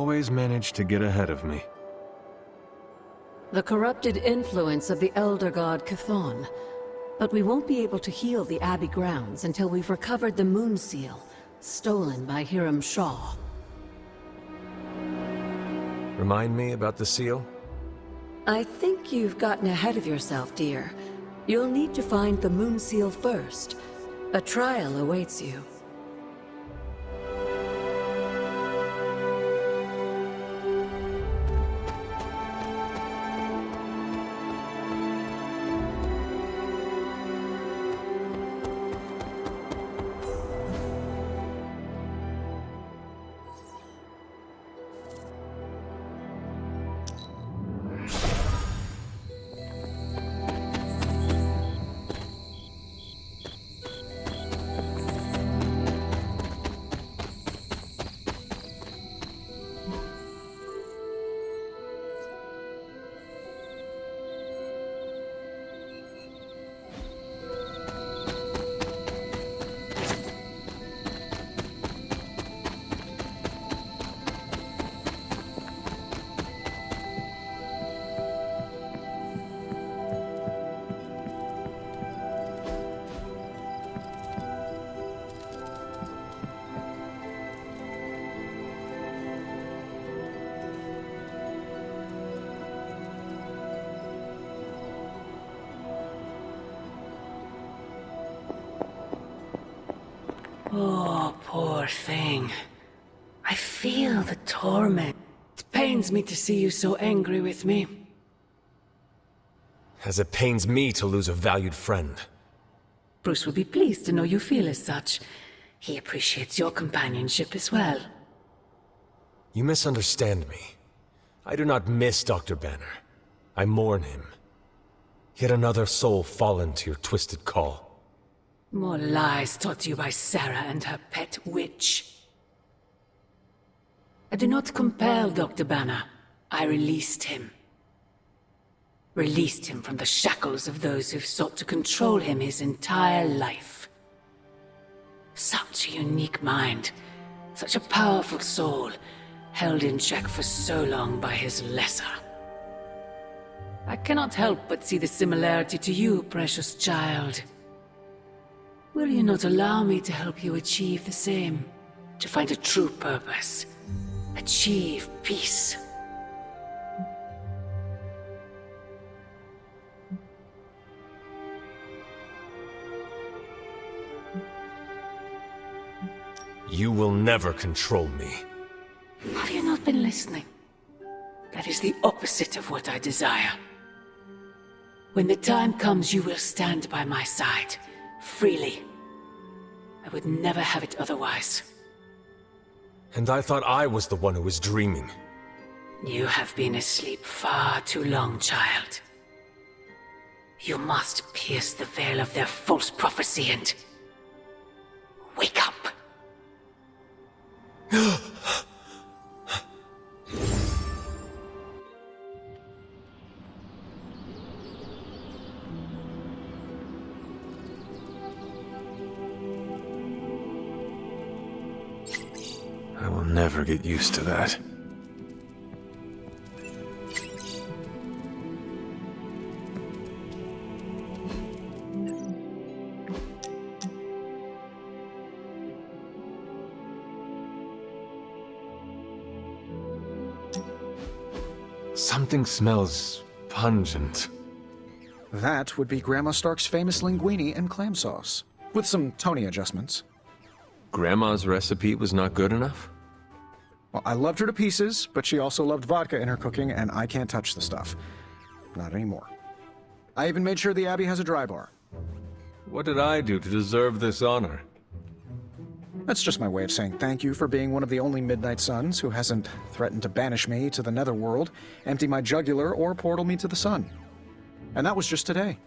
always manage to get ahead of me. The corrupted influence of the Elder God Chthon. But we won't be able to heal the Abbey grounds until we've recovered the Moon Seal, stolen by Hiram Shaw. Remind me about the seal? I think you've gotten ahead of yourself, dear. You'll need to find the Moon Seal first. A trial awaits you. Oh, poor thing. I feel the torment. It pains me to see you so angry with me. As it pains me to lose a valued friend. Bruce will be pleased to know you feel as such. He appreciates your companionship as well. You misunderstand me. I do not miss Dr. Banner. I mourn him. Yet another soul fallen to your twisted call. More lies taught you by Sarah and her pet witch. I do not compel Dr. Banner. I released him. Released him from the shackles of those who've sought to control him his entire life. Such a unique mind, such a powerful soul, held in check for so long by his lesser. I cannot help but see the similarity to you, precious child. Will you not allow me to help you achieve the same? To find a true purpose. Achieve peace. You will never control me. Have you not been listening? That is the opposite of what I desire. When the time comes, you will stand by my side. Freely. I would never have it otherwise. And I thought I was the one who was dreaming. You have been asleep far too long, child. You must pierce the veil of their false prophecy and... wake up! I will never get used to that. Something smells pungent. That would be Grandma Stark's famous linguine and clam sauce, with some Tony adjustments. Grandma's recipe was not good enough? Well, I loved her to pieces, but she also loved vodka in her cooking, and I can't touch the stuff. Not anymore. I even made sure the Abbey has a dry bar. What did I do to deserve this honor? That's just my way of saying thank you for being one of the only Midnight Suns who hasn't threatened to banish me to the Netherworld, empty my jugular, or portal me to the sun. And that was just today.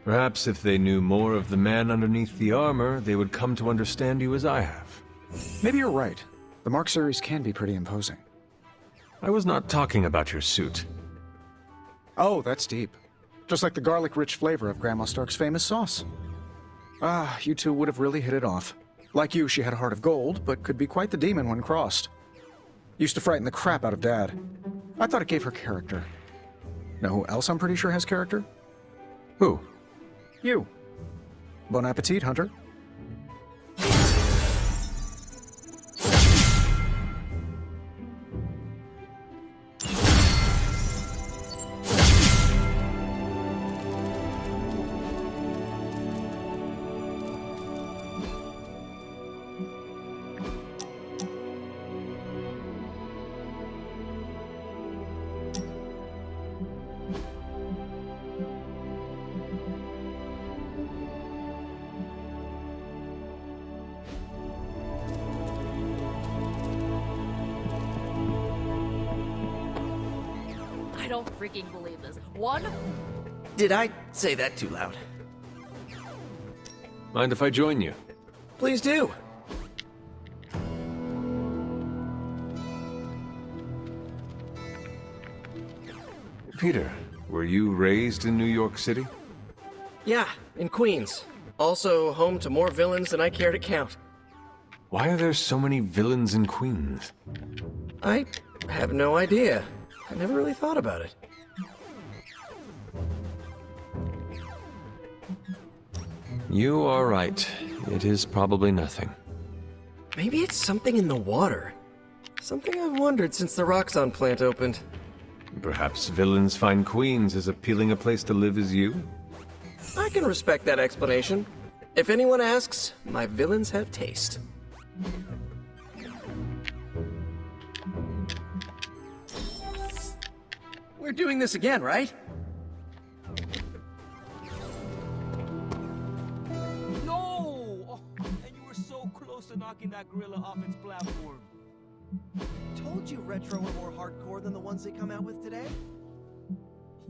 Perhaps if they knew more of the man underneath the armor, they would come to understand you as I have. Maybe you're right. The Mark series can be pretty imposing. I was not talking about your suit. Oh, that's deep. Just like the garlic-rich flavor of Grandma Stark's famous sauce. Ah, you two would have really hit it off. Like you, she had a heart of gold, but could be quite the demon when crossed. Used to frighten the crap out of Dad. I thought it gave her character. Know who else I'm pretty sure has character? Who? You. Bon appetit, Hunter. I don't freaking believe this. One? Did I say that too loud? Mind if I join you? Please do. Peter, were you raised in New York City? Yeah, in Queens. Also home to more villains than I care to count. Why are there so many villains in Queens? I have no idea. I never really thought about it. You are right. It is probably nothing. Maybe it's something in the water. Something I've wondered since the Roxxon plant opened. Perhaps villains find Queens as appealing a place to live as you? I can respect that explanation. If anyone asks, my villains have taste. We're doing this again, right? No! Oh, and you were so close to knocking that gorilla off its platform. Told you retro were more hardcore than the ones they come out with today.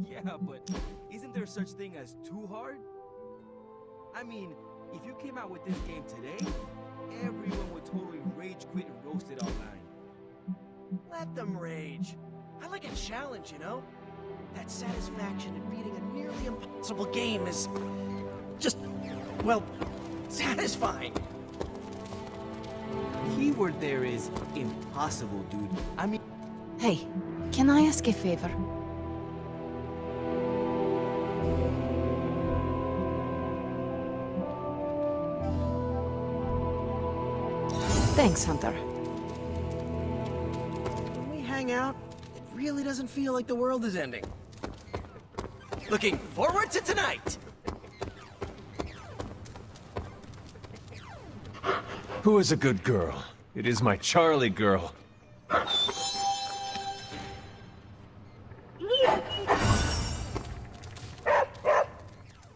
Yeah, but isn't there such thing as too hard? I mean, if you came out with this game today, everyone would totally rage quit and roast it online. Let them rage. I like a challenge, you know? That satisfaction in beating a nearly impossible game is just, well, satisfying. Keyword there is impossible, dude. I mean, Hey, can I ask a favor? Thanks, Hunter. When we hang out, it really doesn't feel like the world is ending. Looking forward to tonight! Who is a good girl? It is my Charlie girl.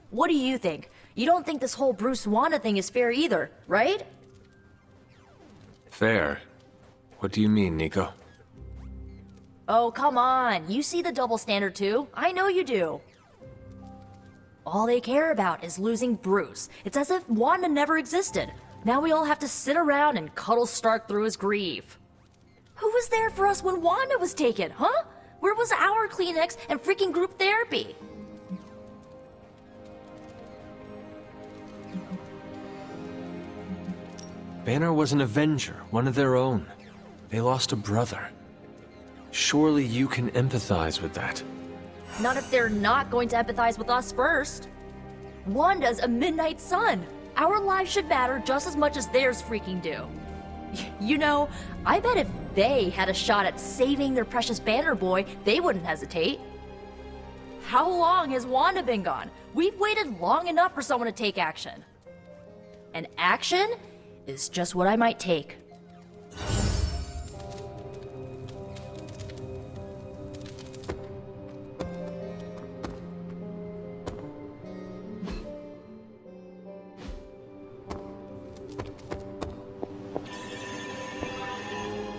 What do you think? You don't think this whole Bruce Wanda thing is fair either, right? Fair. What do you mean, Nico? Oh, come on. You see the double standard too. I know you do. All they care about is losing Bruce. It's as if Wanda never existed. Now we all have to sit around and cuddle Stark through his grief. Who was there for us when Wanda was taken, huh? Where was our Kleenex and freaking group therapy? Banner was an Avenger, one of their own. They lost a brother. Surely you can empathize with that. Not if they're not going to empathize with us first. Wanda's a Midnight Sun. Our lives should matter just as much as theirs freaking do. You know, I bet if they had a shot at saving their precious Banner Boy, they wouldn't hesitate. How long has Wanda been gone? We've waited long enough for someone to take action. And action is just what I might take.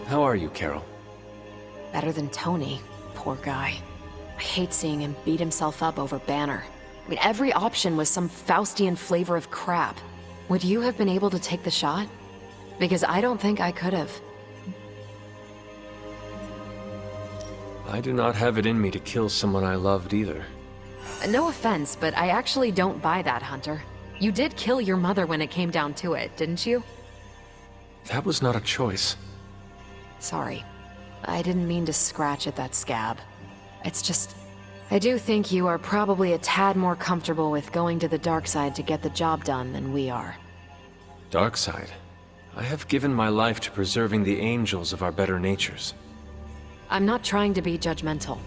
How are you, Carol? Better than Tony. Poor guy. I hate seeing him beat himself up over Banner. I mean, every option was some Faustian flavor of crap. Would you have been able to take the shot? Because I don't think I could have. I do not have it in me to kill someone I loved either. No offense, but I actually don't buy that, Hunter. You did kill your mother when it came down to it, didn't you? That was not a choice. Sorry. I didn't mean to scratch at that scab. It's just... I do think you are probably a tad more comfortable with going to the dark side to get the job done than we are. Dark side. I have given my life to preserving the angels of our better natures. I'm not trying to be judgmental.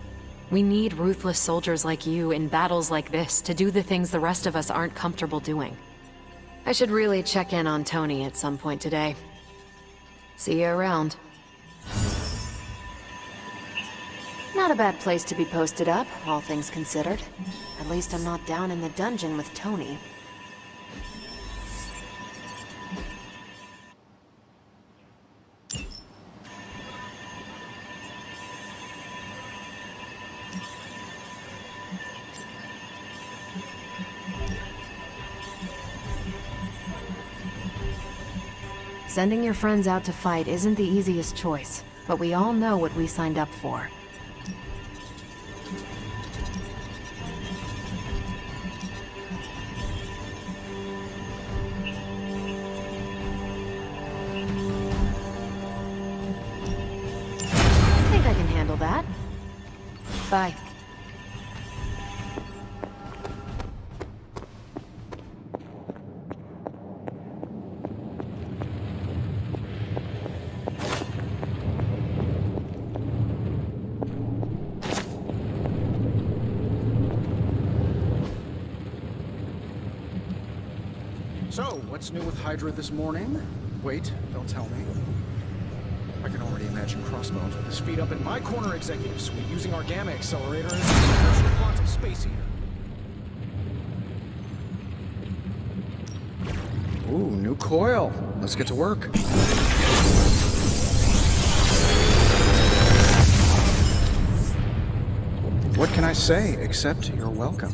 We need ruthless soldiers like you in battles like this to do the things the rest of us aren't comfortable doing. I should really check in on Tony at some point today. See you around. Not a bad place to be posted up, all things considered. At least I'm not down in the dungeon with Tony. Sending your friends out to fight isn't the easiest choice, but we all know what we signed up for. I think I can handle that. Bye. So, what's new with Hydra this morning? Wait, don't tell me. I can already imagine Crossbones with his feet up in my corner executive suite using our gamma accelerator as a personal quantum space eater. Ooh, new coil. Let's get to work. What can I say except you're welcome?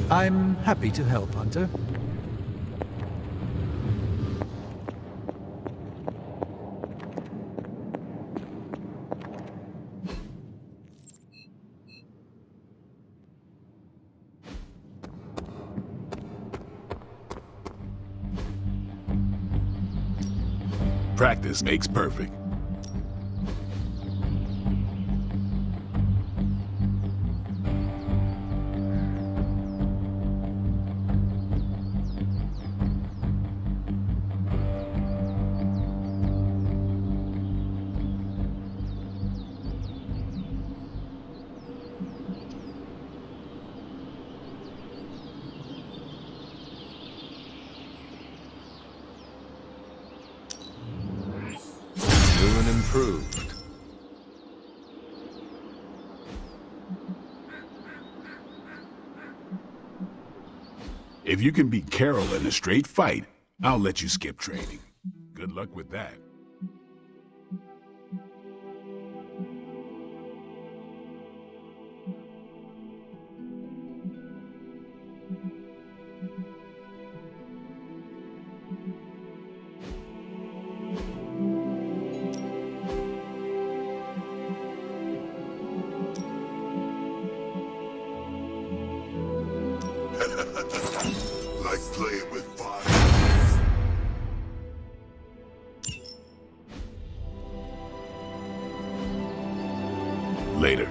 I'm happy to help, Hunter. Practice makes perfect. New and improved. If you can beat Carol in a straight fight, I'll let you skip training. Good luck with that. Like playing with fire. Later.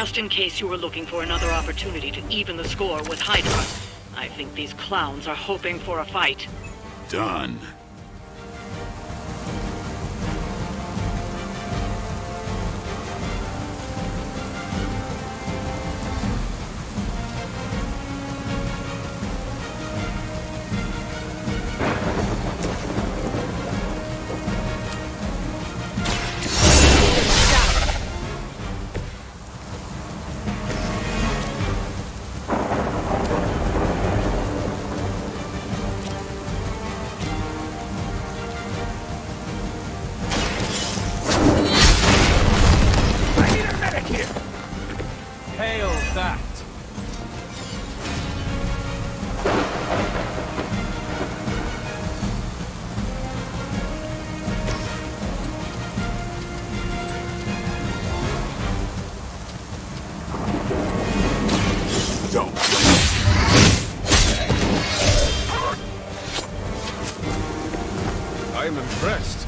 Just in case you were looking for another opportunity to even the score with Hydra, I think these clowns are hoping for a fight. Done. Hail that! Don't. I am impressed.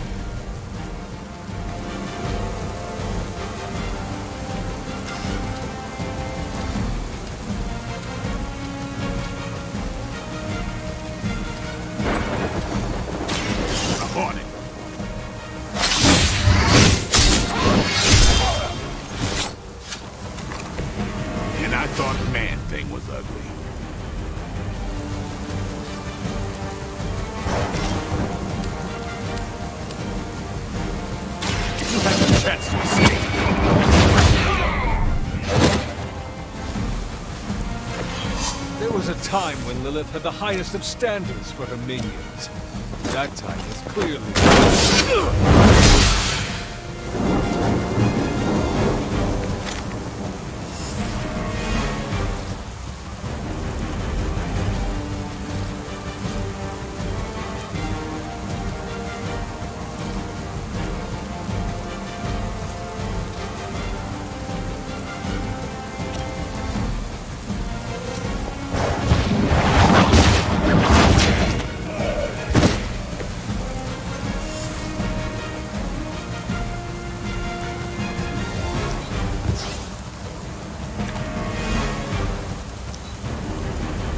I'm on it. And I thought the man thing was ugly. You had the chance to escape. There was a time when Lilith had the highest of standards for her minions. That time is clearly...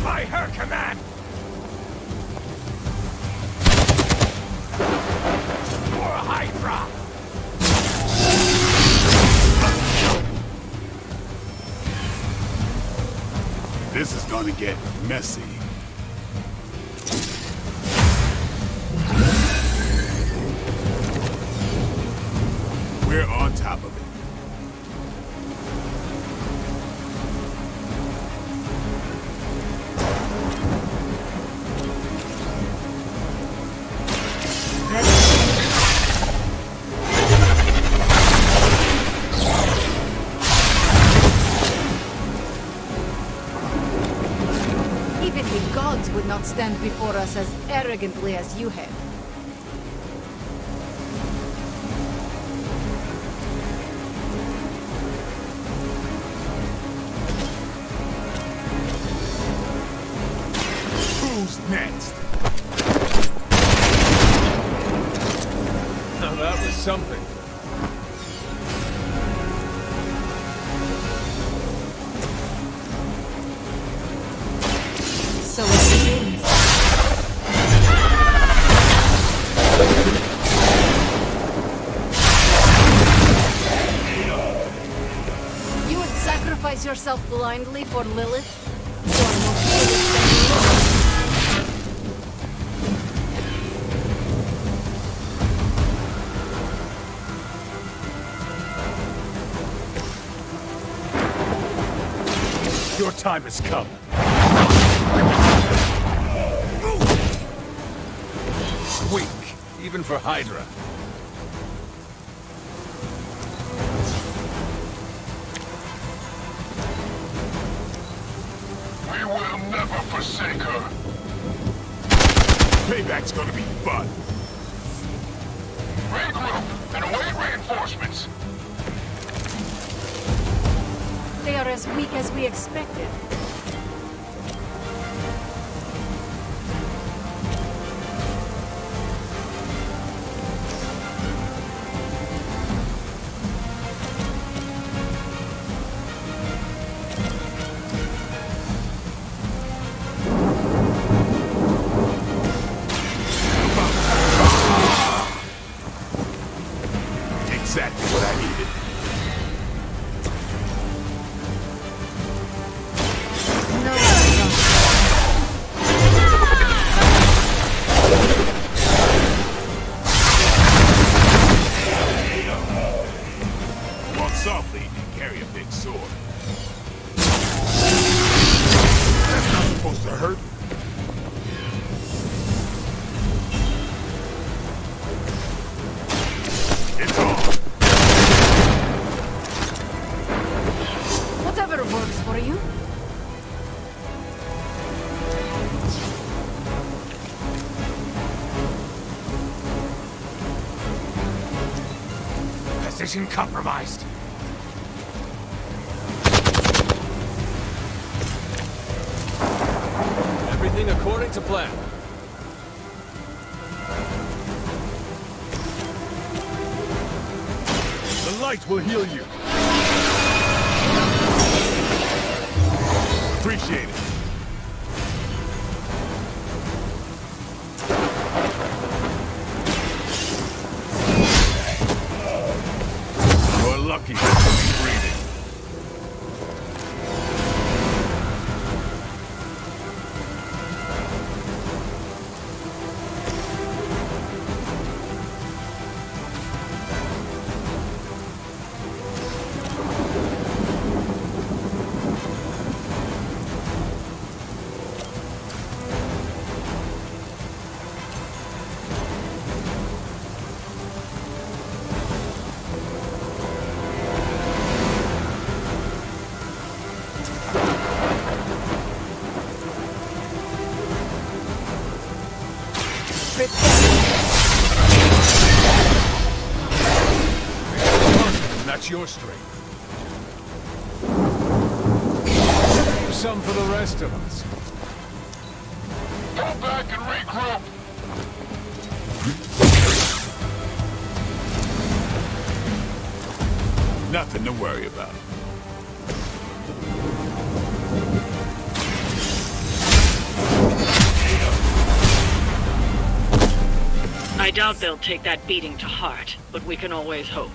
By her command! For a Hydra! This is gonna get messy. We're on top of it. Even the gods would not stand before us as arrogantly as you have. Who's next? Now that was something. So it begins. You would sacrifice yourself blindly for Lilith? You are more foolish than you look. Your time has come. Weak, even for Hydra. We will never forsake her. Payback's gonna be fun. Regroup and await reinforcements. They are as weak as we expected. hurt? It's on! Whatever works for you. Position compromised. Everything according to plan. The light will heal you. Appreciate it. You're lucky to be breathing. That's your strength. Some for the rest of us. Go back and regroup. Nothing to worry about. I doubt they'll take that beating to heart, but we can always hope.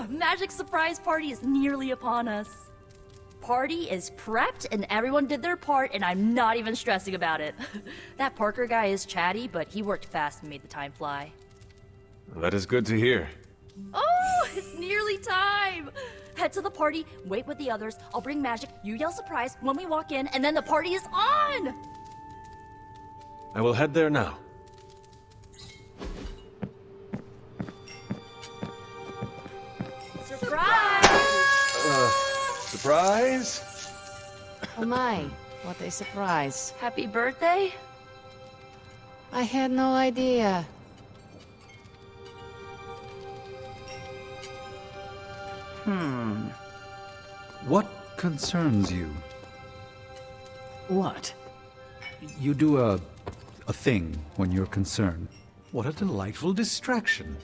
Magic surprise party is nearly upon us. Party is prepped and everyone did their part and I'm not even stressing about it. That Parker guy is chatty, but he worked fast and made the time fly. That is good to hear. Oh, it's nearly time! Head to the party, wait with the others, I'll bring magic, you yell surprise when we walk in, and then the party is on! I will head there now. Surprise! Surprise? Oh my, what a surprise. Happy birthday? I had no idea. What concerns you? What? You do a thing when you're concerned. What a delightful distraction.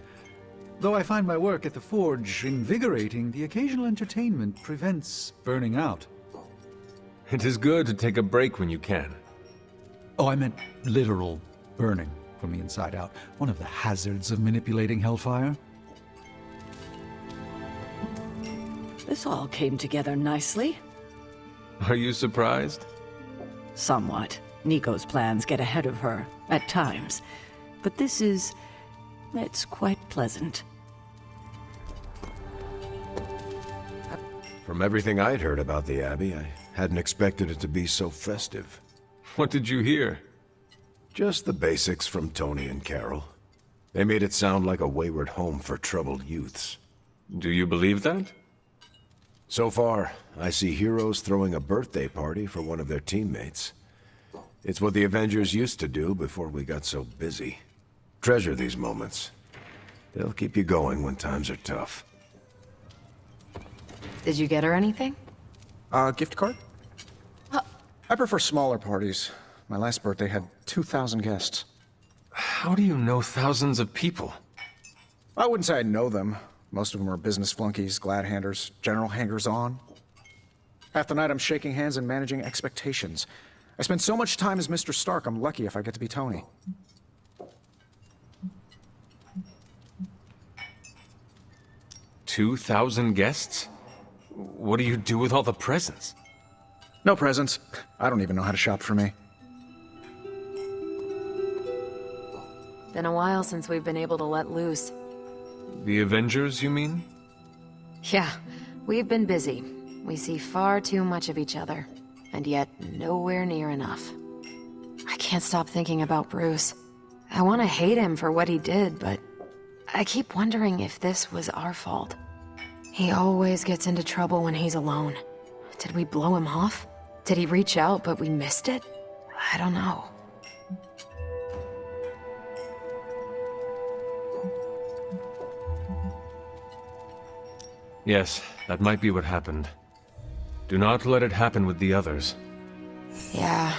Though I find my work at the Forge invigorating, the occasional entertainment prevents burning out. It is good to take a break when you can. Oh, I meant literal burning from the inside out. One of the hazards of manipulating Hellfire. This all came together nicely. Are you surprised? Somewhat. Nico's plans get ahead of her, at times. but it's quite pleasant. From everything I'd heard about the Abbey, I hadn't expected it to be so festive. What did you hear? Just the basics from Tony and Carol. They made it sound like a wayward home for troubled youths. Do you believe that? So far, I see heroes throwing a birthday party for one of their teammates. It's what the Avengers used to do before we got so busy. Treasure these moments. They'll keep you going when times are tough. Did you get her anything? Gift card? I prefer smaller parties. My last birthday had 2,000 guests. How do you know thousands of people? I wouldn't say I know them. Most of them are business flunkies, glad-handers, general hangers-on. Half the night I'm shaking hands and managing expectations. I spend so much time as Mr. Stark, I'm lucky if I get to be Tony. $2,000 guests? What do you do with all the presents? No presents. I don't even know how to shop for me. Been a while since we've been able to let loose. The Avengers, you mean? Yeah, we've been busy. We see far too much of each other, and yet nowhere near enough. I can't stop thinking about Bruce. I want to hate him for what he did, but I keep wondering if this was our fault. He always gets into trouble when he's alone. Did we blow him off? Did he reach out, but we missed it? I don't know. Yes, that might be what happened. Do not let it happen with the others. Yeah,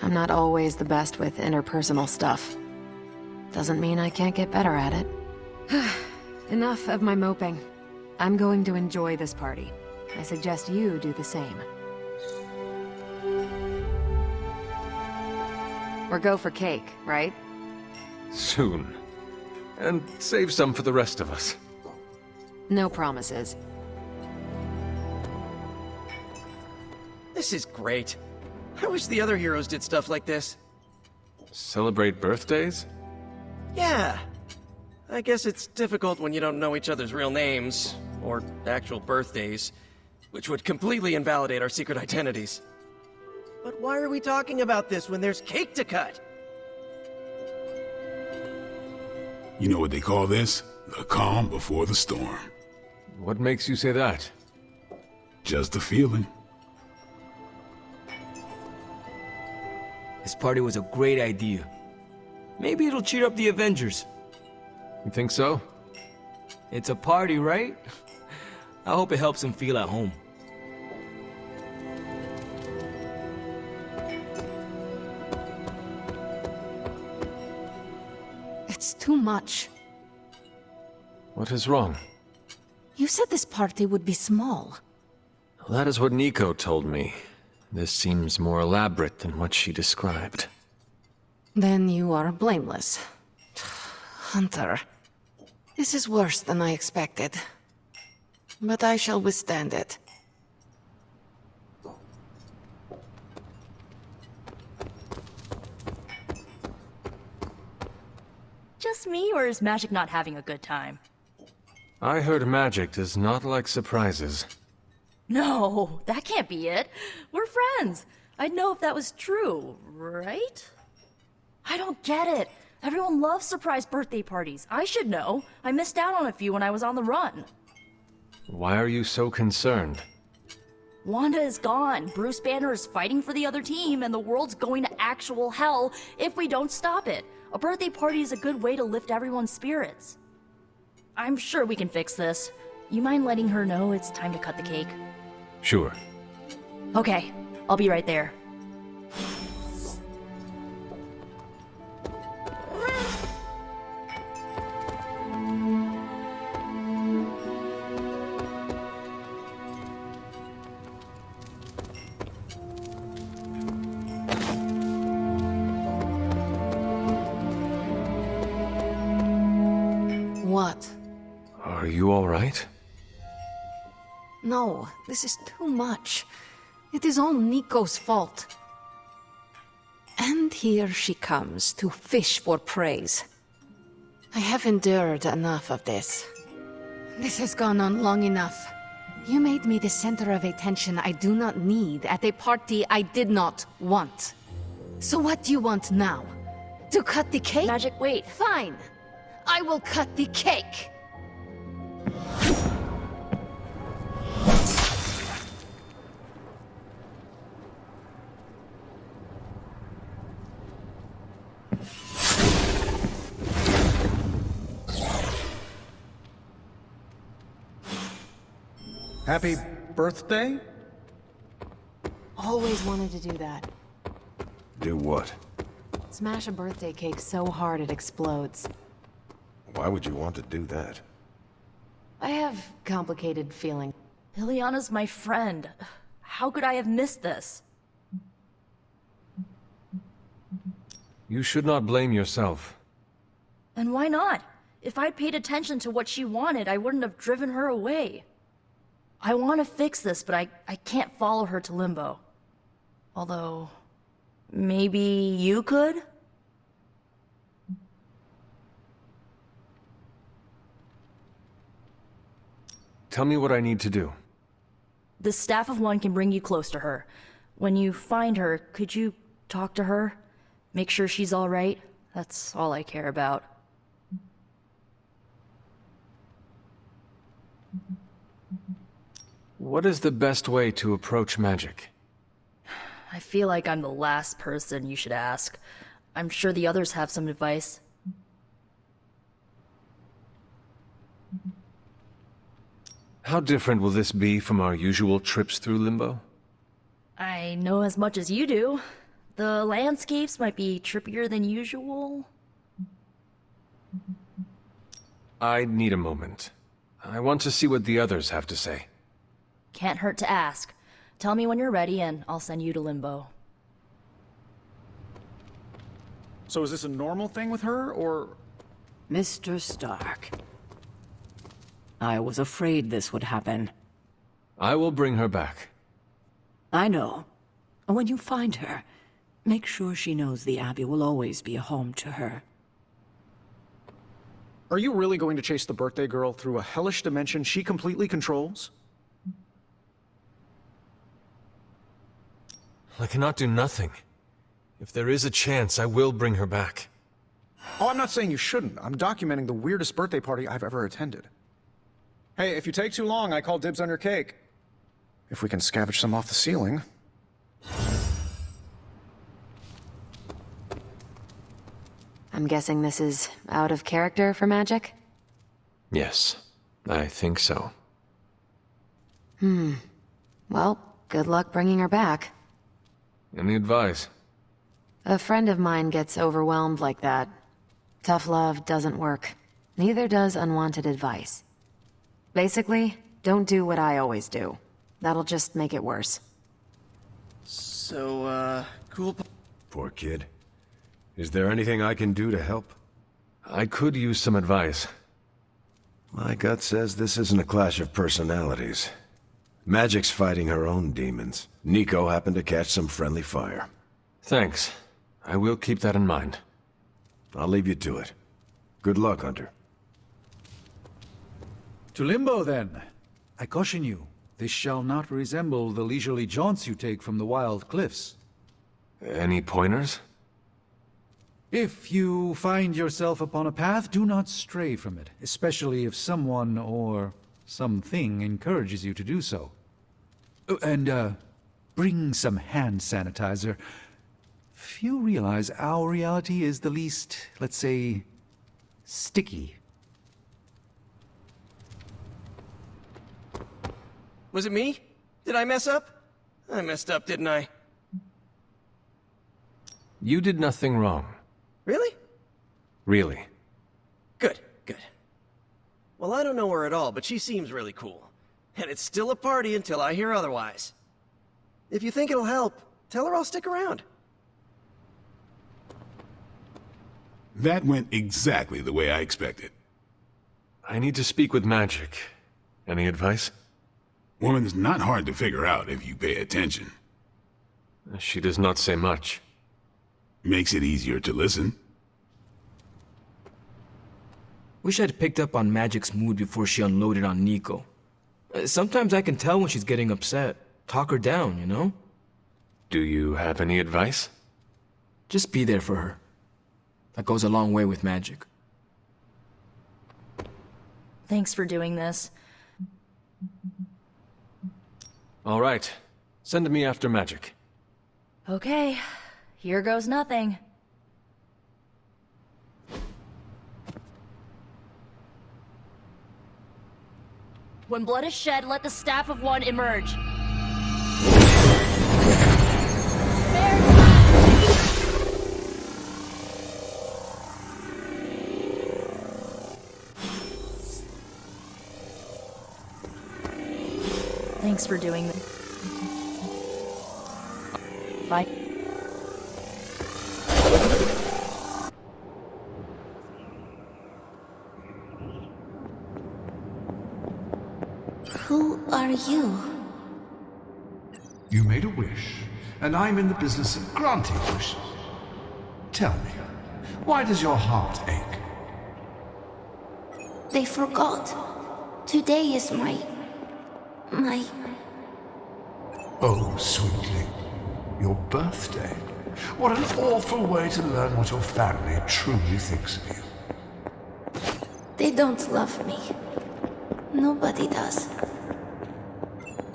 I'm not always the best with interpersonal stuff. Doesn't mean I can't get better at it. Enough of my moping. I'm going to enjoy this party. I suggest you do the same. Or go for cake, right? Soon. And save some for the rest of us. No promises. This is great. I wish the other heroes did stuff like this. Celebrate birthdays? Yeah. I guess it's difficult when you don't know each other's real names, or actual birthdays, which would completely invalidate our secret identities. But why are we talking about this when there's cake to cut? You know what they call this? The calm before the storm. What makes you say that? Just a feeling. This party was a great idea. Maybe it'll cheer up the Avengers. You think so? It's a party, right? I hope it helps them feel at home. It's too much. What is wrong? You said this party would be small. That is what Nico told me. This seems more elaborate than what she described. Then you are blameless. Hunter, this is worse than I expected. But I shall withstand it. Just me, or is Magic not having a good time? I heard magic does not like surprises. No, that can't be it. We're friends. I'd know if that was true, right? I don't get it. Everyone loves surprise birthday parties. I should know. I missed out on a few when I was on the run. Why are you so concerned? Wanda is gone. Bruce Banner is fighting for the other team, and the world's going to actual hell if we don't stop it. A birthday party is a good way to lift everyone's spirits. I'm sure we can fix this. You mind letting her know it's time to cut the cake? Sure. Okay, I'll be right there. What? Are you all right? No, this is too much. It is all Nico's fault. And And here she comes to fish for praise. I have endured enough of this. This has gone on long enough. You made me the center of attention I do not need at a party I did not want. So what do you want now? To cut the cake? Magic, wait. Fine. I will cut the cake. Happy birthday? Always wanted to do that. Do what? Smash a birthday cake so hard it explodes. Why would you want to do that? I have complicated feelings. Liliana's my friend. How could I have missed this? You should not blame yourself. And why not? If I'd paid attention to what she wanted, I wouldn't have driven her away. I want to fix this, but I can't follow her to Limbo. Although, maybe you could? Tell me what I need to do. The Staff of One can bring you close to her. When you find her, could you talk to her? Make sure she's all right? That's all I care about. What is the best way to approach magic? I feel like I'm the last person you should ask. I'm sure the others have some advice. How different will this be from our usual trips through Limbo? I know as much as you do. The landscapes might be trippier than usual. I need a moment. I want to see what the others have to say. Can't hurt to ask. Tell me when you're ready and I'll send you to Limbo. So is this a normal thing with her, or...? Mr. Stark. I was afraid this would happen. I will bring her back. I know. When you find her, make sure she knows the Abbey will always be a home to her. Are you really going to chase the birthday girl through a hellish dimension she completely controls? I cannot do nothing. If there is a chance, I will bring her back. Oh, I'm not saying you shouldn't. I'm documenting the weirdest birthday party I've ever attended. Hey, if you take too long, I call dibs on your cake. If we can scavenge some off the ceiling. I'm guessing this is out of character for magic? Yes, I think so. Well, good luck bringing her back. Any advice? A friend of mine gets overwhelmed like that. Tough love doesn't work. Neither does unwanted advice. Basically, don't do what I always do. That'll just make it worse. So, cool. Poor kid. Is there anything I can do to help? I could use some advice. My gut says this isn't a clash of personalities. Magic's fighting her own demons. Nico happened to catch some friendly fire. Thanks. I will keep that in mind. I'll leave you to it. Good luck, Hunter. To Limbo, then. I caution you, this shall not resemble the leisurely jaunts you take from the wild cliffs. Any pointers? If you find yourself upon a path, do not stray from it, especially if someone or something encourages you to do so. Oh, and, bring some hand sanitizer. Few realize our reality is the least, let's say, sticky. Was it me? Did I mess up? I messed up, didn't I? You did nothing wrong. Really? Really. Good, good. Well, I don't know her at all, but she seems really cool. And it's still a party until I hear otherwise. If you think it'll help, tell her I'll stick around. That went exactly the way I expected. I need to speak with Magic. Any advice? Woman's not hard to figure out if you pay attention. She does not say much. Makes it easier to listen. Wish I'd picked up on Magic's mood before she unloaded on Nico. Sometimes I can tell when she's getting upset. Talk her down, you know? Do you have any advice? Just be there for her. That goes a long way with Magic. Thanks for doing this. All right. Send me after Magic. Okay, here goes nothing. When blood is shed, let the staff of one emerge. Thanks for doing this. Bye. Who are you? You made a wish, and I'm in the business of granting wishes. Tell me, why does your heart ache? They forgot. Today is my... Oh, sweetling, your birthday. What an awful way to learn what your family truly thinks of you. They don't love me. Nobody does.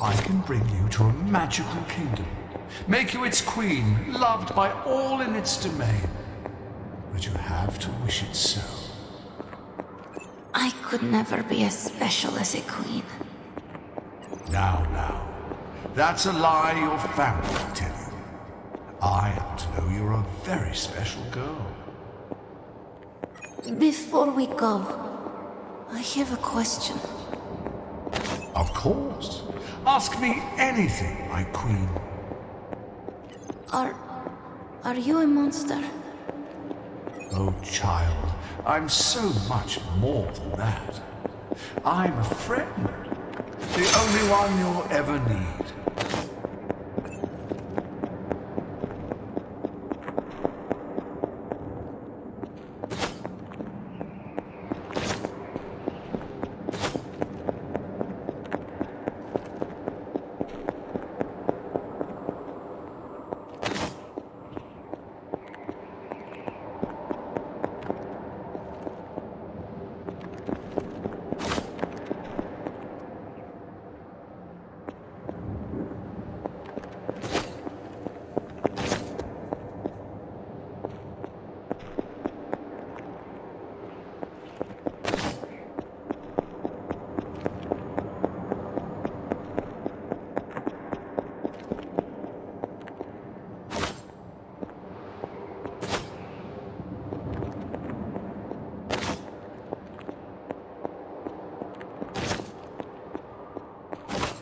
I can bring you to a magical kingdom, make you its queen, loved by all in its domain. But you have to wish it so. I could never be as special as a queen. Now. That's a lie your family will tell you. I happen to know you're a very special girl. Before we go, I have a question. Of course. Ask me anything, my queen. Are you a monster? Oh, child, I'm so much more than that. I'm a friend. The only one you'll ever need.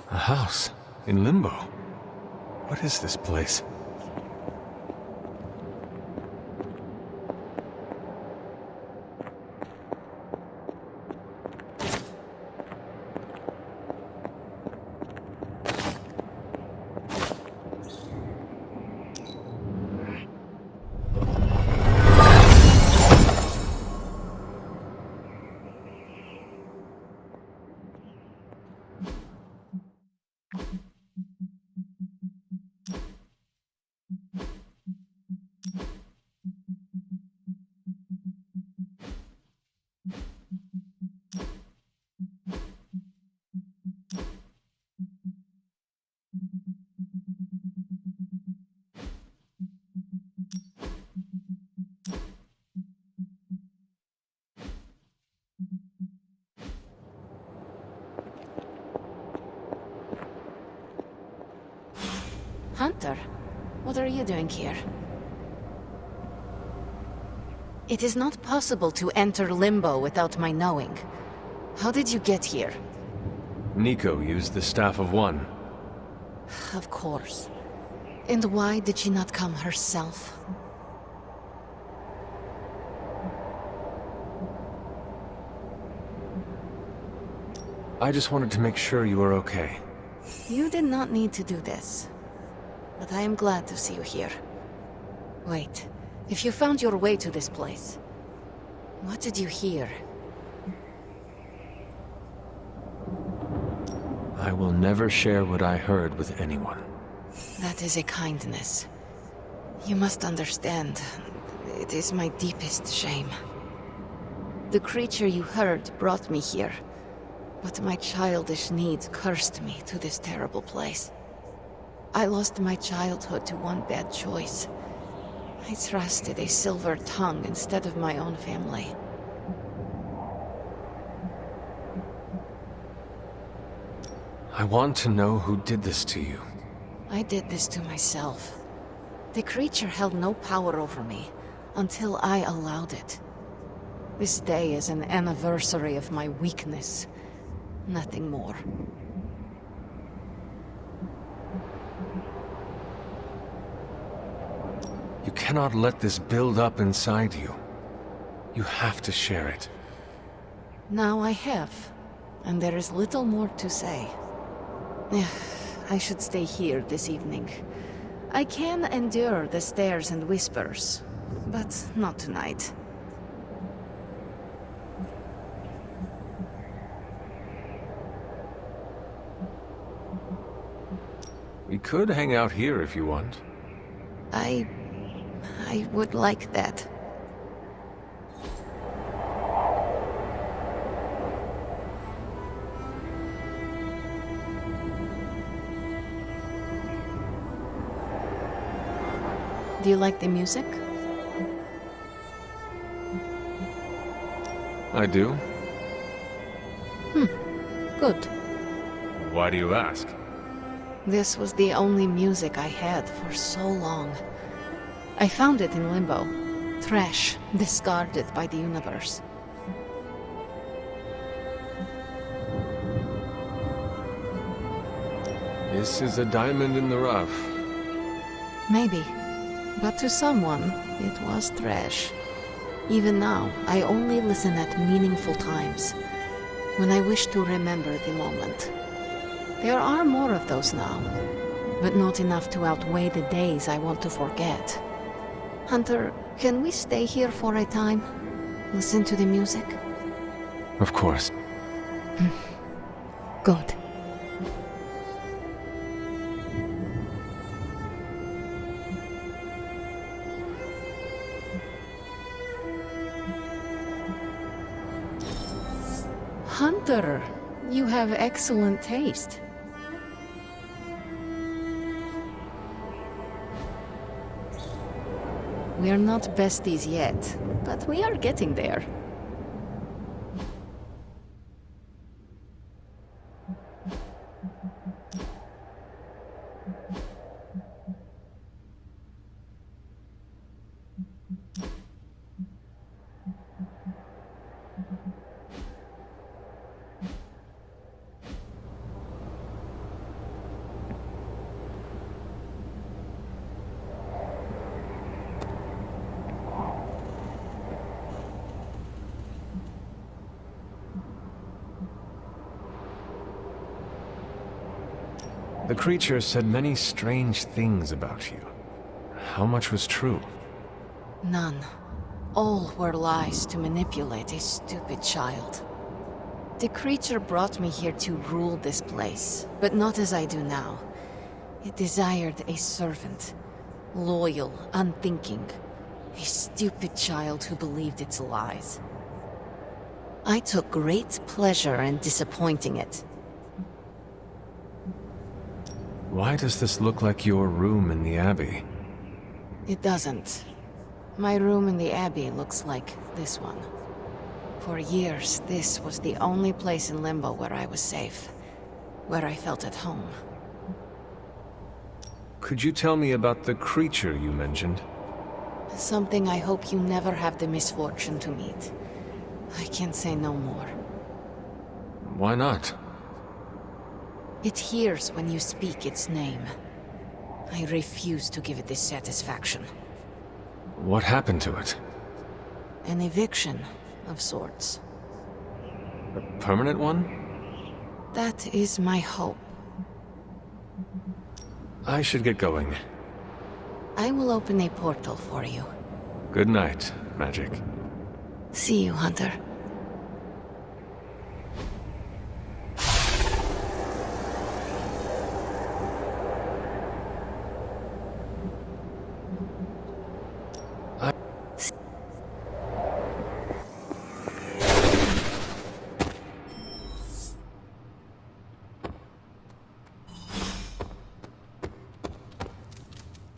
A house in Limbo. What is this place? Hunter, what are you doing here? It is not possible to enter Limbo without my knowing. How did you get here? Nico used the Staff of One. Of course. And why did she not come herself? I just wanted to make sure you were okay. You did not need to do this. But I am glad to see you here. Wait, If you found your way to this place, what did you hear? I will never share what I heard with anyone. That is a kindness. You must understand, it is my deepest shame. The creature you heard brought me here, but my childish needs cursed me to this terrible place. I lost my childhood to one bad choice. I trusted a silver tongue instead of my own family. I want to know who did this to you. I did this to myself. The creature held no power over me until I allowed it. This day is an anniversary of my weakness. Nothing more. You cannot let this build up inside you. You have to share it. Now I have, and there is little more to say. I should stay here this evening. I can endure the stares and whispers, but not tonight. We could hang out here if you want. I would like that. Do you like the music? I do. Good. Why do you ask? This was the only music I had for so long. I found it in limbo. Trash, discarded by the universe. This is a diamond in the rough. Maybe. But to someone, it was trash. Even now, I only listen at meaningful times, when I wish to remember the moment. There are more of those now, but not enough to outweigh the days I want to forget. Hunter, can we stay here for a time? Listen to the music? Of course. Good. Hunter, you have excellent taste. We are not besties yet, but we are getting there. The creature said many strange things about you. How much was true? None. All were lies to manipulate a stupid child. The creature brought me here to rule this place, but not as I do now. It desired a servant. Loyal, unthinking. A stupid child who believed its lies. I took great pleasure in disappointing it. Why does this look like your room in the Abbey? It doesn't. My room in the Abbey looks like this one. For years, this was the only place in Limbo where I was safe. Where I felt at home. Could you tell me about the creature you mentioned? Something I hope you never have the misfortune to meet. I can say no more. Why not? It hears when you speak its name. I refuse to give it this satisfaction. What happened to it? An eviction of sorts. A permanent one? That is my hope. I should get going. I will open a portal for you. Good night, Magic. See you, Hunter.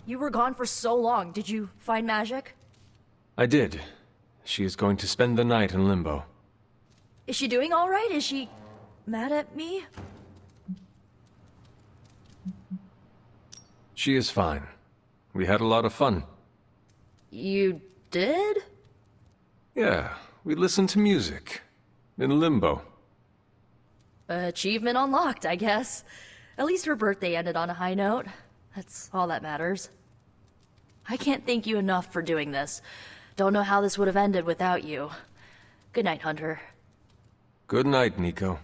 You were gone for so long. Did you find Magic? I did. She is going to spend the night in Limbo. Is she doing all right? Is she mad at me? She is fine. We had a lot of fun. You did? Yeah, we listened to music. In Limbo. Achievement unlocked, I guess. At least her birthday ended on a high note. That's all that matters. I can't thank you enough for doing this. Don't know how this would have ended without you. Good night, Hunter. Good night, Nico.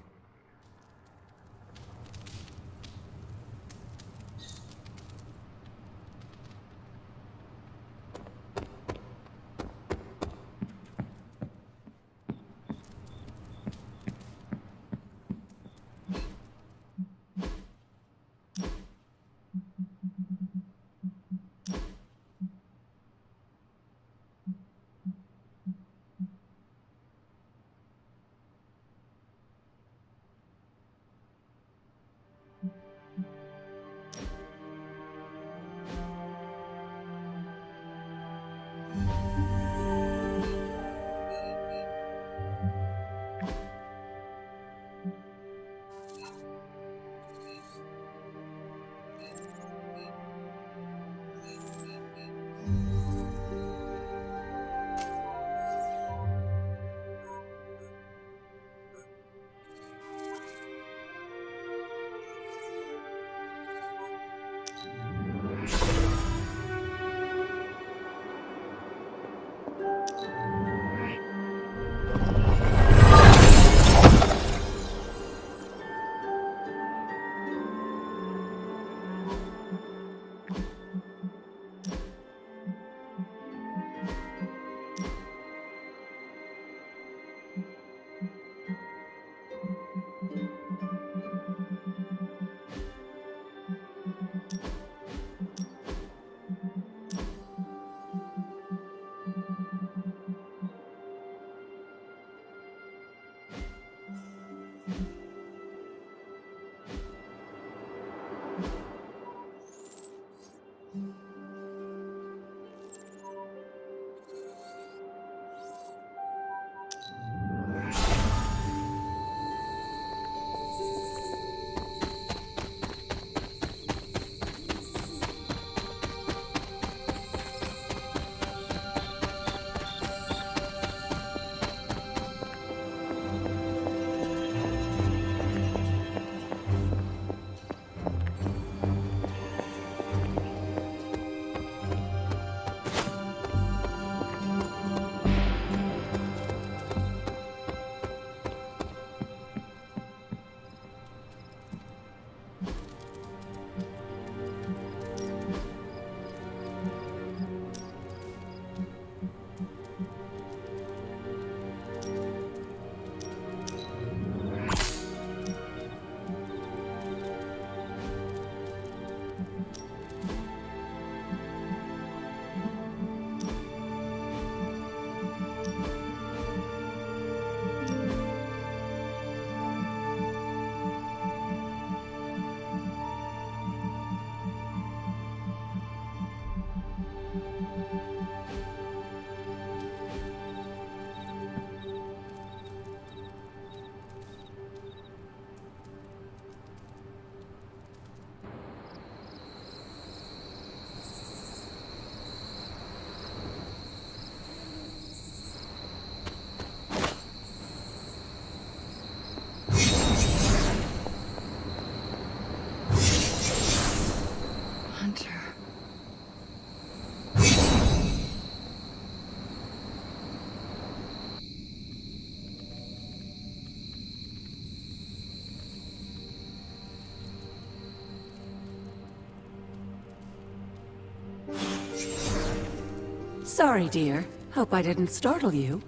Sorry, dear. Hope I didn't startle you.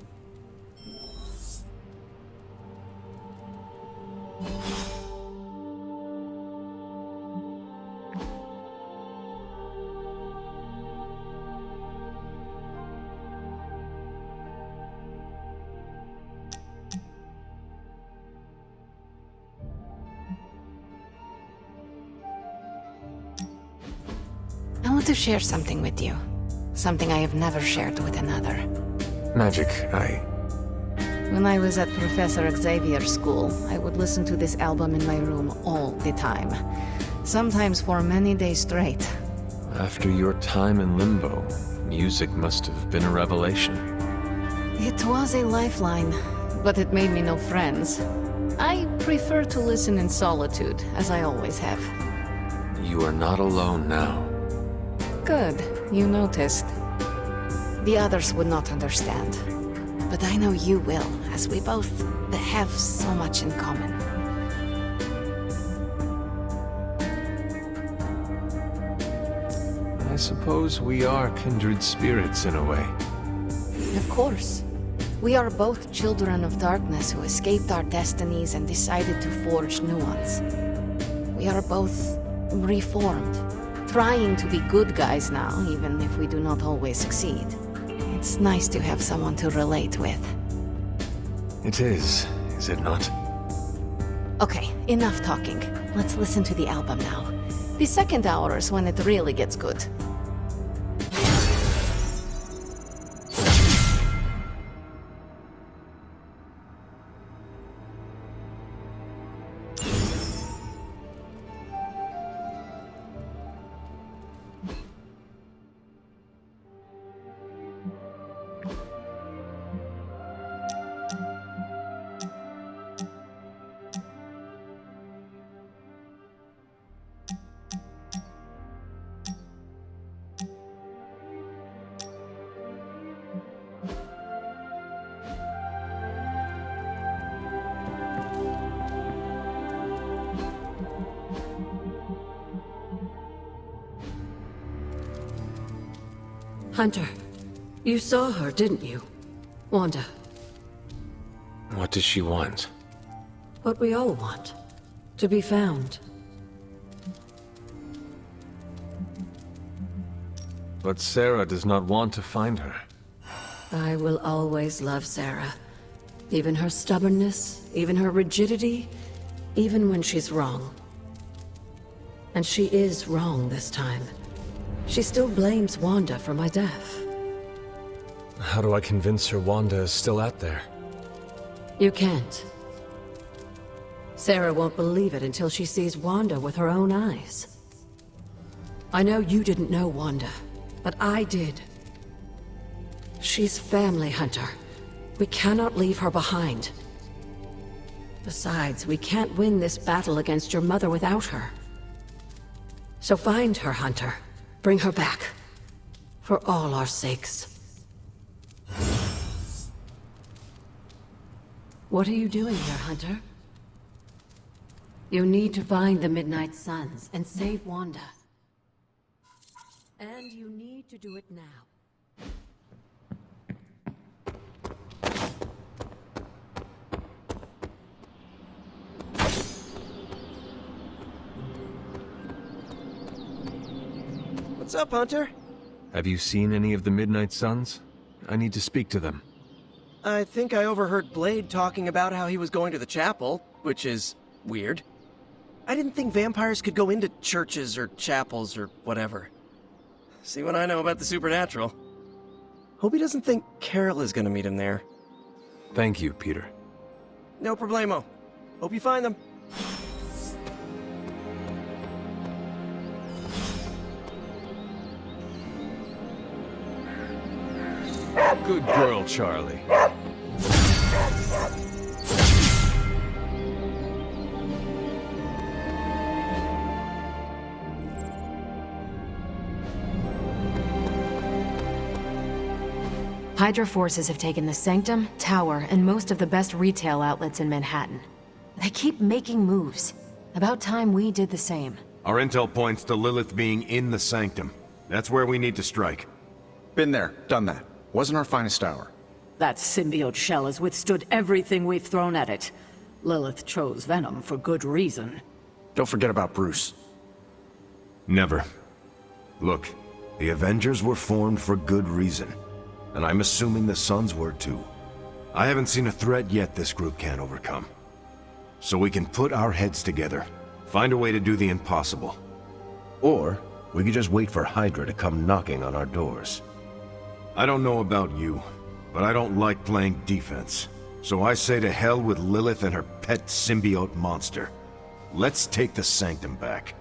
I want to share something with you. Something I have never shared with another. Magic, When I was at Professor Xavier's school, I would listen to this album in my room all the time. Sometimes for many days straight. After your time in Limbo, music must have been a revelation. It was a lifeline, but it made me no friends. I prefer to listen in solitude, as I always have. You are not alone now. Good, you noticed. The others would not understand. But I know you will, as we both have so much in common. I suppose we are kindred spirits in a way. Of course. We are both children of darkness who escaped our destinies and decided to forge new ones. We are both reformed, trying to be good guys now, even if we do not always succeed. It's nice to have someone to relate with. It is it not? Okay, enough talking. Let's listen to the album now. The second hour is when it really gets good. Hunter, you saw her, didn't you? Wanda. What does she want? What we all want. To be found. But Sarah does not want to find her. I will always love Sarah. Even her stubbornness, even her rigidity, even when she's wrong. And she is wrong this time. She still blames Wanda for my death. How do I convince her Wanda is still out there? You can't. Sarah won't believe it until she sees Wanda with her own eyes. I know you didn't know Wanda, but I did. She's family, Hunter. We cannot leave her behind. Besides, we can't win this battle against your mother without her. So find her, Hunter. Bring her back. For all our sakes. What are you doing here, Hunter? You need to find the Midnight Suns and save Wanda. And you need to do it now. What's up, Hunter? Have you seen any of the Midnight Suns? I need to speak to them. I think I overheard Blade talking about how he was going to the chapel, which is weird. I didn't think vampires could go into churches or chapels or whatever. See what I know about the supernatural. Hope he doesn't think Carol is gonna meet him there. Thank you, Peter. No problemo. Hope you find them. Good girl, Charlie. Hydra forces have taken the Sanctum, Tower, and most of the best retail outlets in Manhattan. They keep making moves. About time we did the same. Our intel points to Lilith being in the Sanctum. That's where we need to strike. Been there, done that. Wasn't our finest hour. That symbiote shell has withstood everything we've thrown at it. Lilith chose Venom for good reason. Don't forget about Bruce. Never. Look, the Avengers were formed for good reason. And I'm assuming the Sons were too. I haven't seen a threat yet this group can't overcome. So we can put our heads together, find a way to do the impossible. Or we could just wait for Hydra to come knocking on our doors. I don't know about you, but I don't like playing defense. So I say to hell with Lilith and her pet symbiote monster. Let's take the Sanctum back.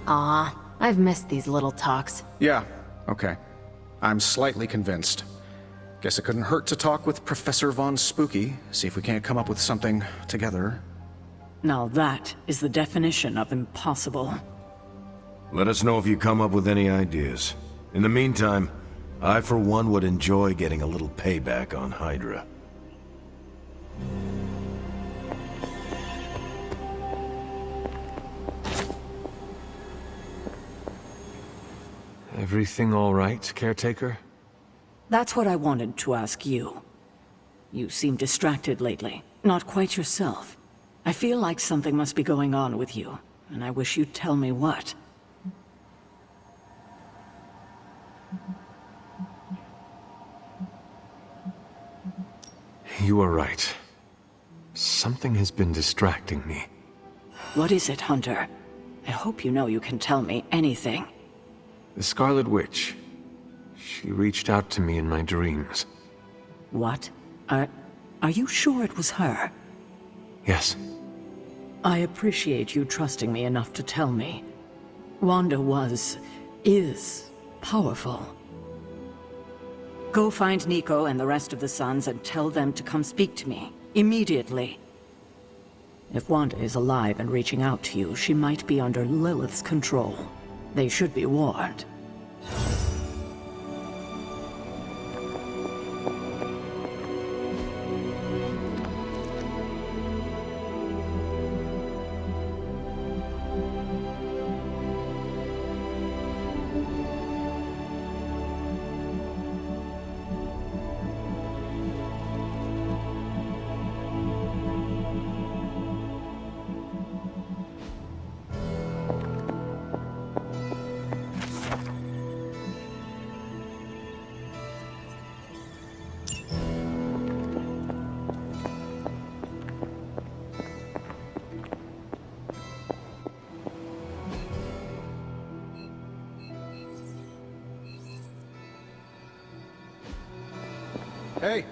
Ah, I've missed these little talks. Yeah, okay. I'm slightly convinced. Guess it couldn't hurt to talk with Professor Von Spooky, see if we can't come up with something together. Now that is the definition of impossible. Let us know if you come up with any ideas. In the meantime, I for one would enjoy getting a little payback on Hydra. Everything all right, caretaker? That's what I wanted to ask you. You seem distracted lately, not quite yourself. I feel like something must be going on with you, and I wish you'd tell me what. You are right. Something has been distracting me. What is it, Hunter? I hope you know you can tell me anything. The Scarlet Witch. She reached out to me in my dreams. What? Are you sure it was her? Yes. I appreciate you trusting me enough to tell me. Wanda is powerful. Go find Nico and the rest of the Sons and tell them to come speak to me, immediately. If Wanda is alive and reaching out to you, she might be under Lilith's control. They should be warned. Hey!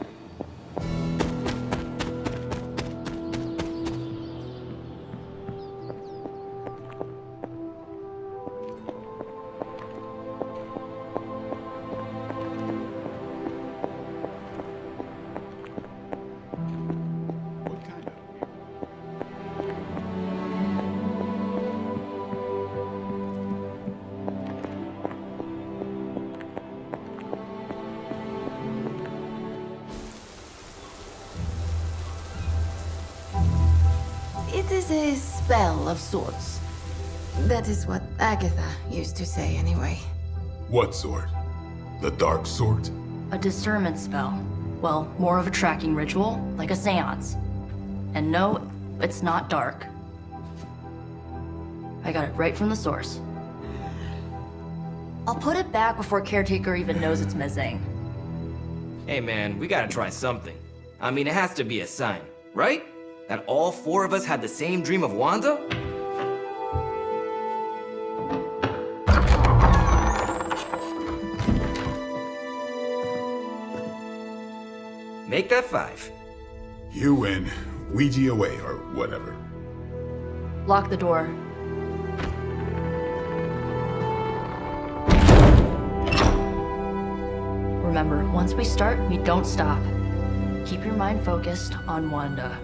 It is a spell of sorts. That is what Agatha used to say, anyway. What sort? The dark sort? A discernment spell. Well, more of a tracking ritual, like a seance. And no, it's not dark. I got it right from the source. I'll put it back before Caretaker even knows it's missing. Hey man, we gotta try something. I mean, it has to be a sign, right? That all four of us had the same dream of Wanda? Make that 5. You win. Ouija away, or whatever. Lock the door. Remember, once we start, we don't stop. Keep your mind focused on Wanda.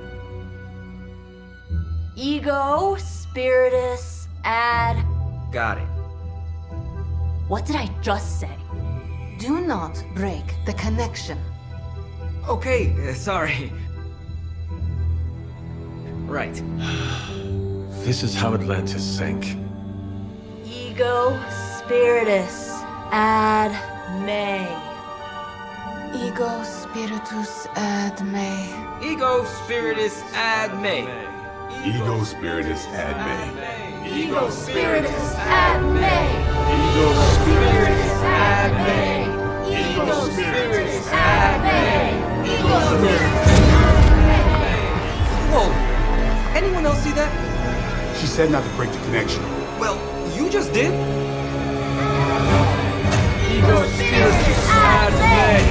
Ego, Spiritus, add... Got it. What did I just say? Do not break the connection. Okay, sorry. Right. This is how Atlantis sank. Ego, Spiritus, ad me. Ego spiritus ad me. Ego spiritus ad me. Ego spiritus ad me. Ego spiritus ad me. Ego spiritus ad me. Ego spiritus ad me. Ego spiritus ad me. Whoa! Anyone else see that? She said not to break the connection. Well, you just did. Ego spiritus ad me.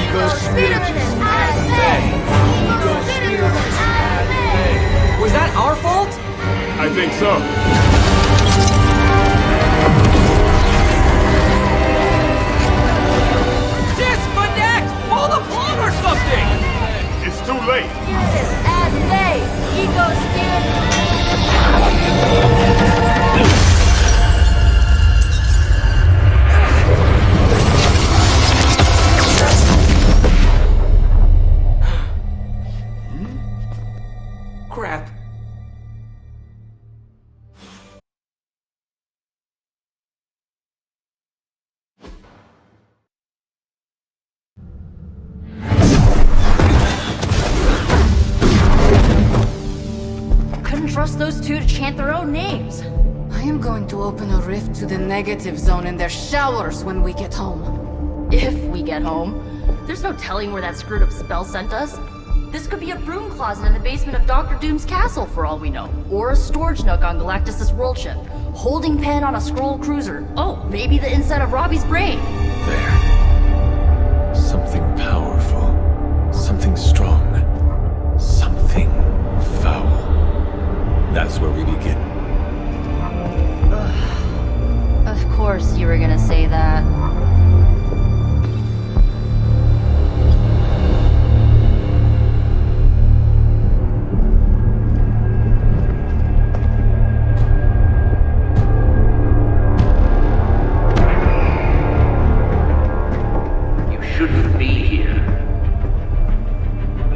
Ego spiritus ad me. Ego spiritus ad me. Was that our fault? I think so. Disconnect! Pull the plug or something! It's too late. Spiritus ad me. Ego spiritus. Crap. Couldn't trust those two to chant their own names. I am going to open a rift to the negative zone in their showers when we get home. If we get home. There's no telling where that screwed up spell sent us. This could be a broom closet in the basement of Dr. Doom's castle for all we know. Or a storage nook on Galactus' world ship. Holding pen on a scroll cruiser. Oh, maybe the inside of Robbie's brain. There. Something powerful. Something strong. Something foul. That's where we begin. Of course you were gonna say that. You shouldn't be here.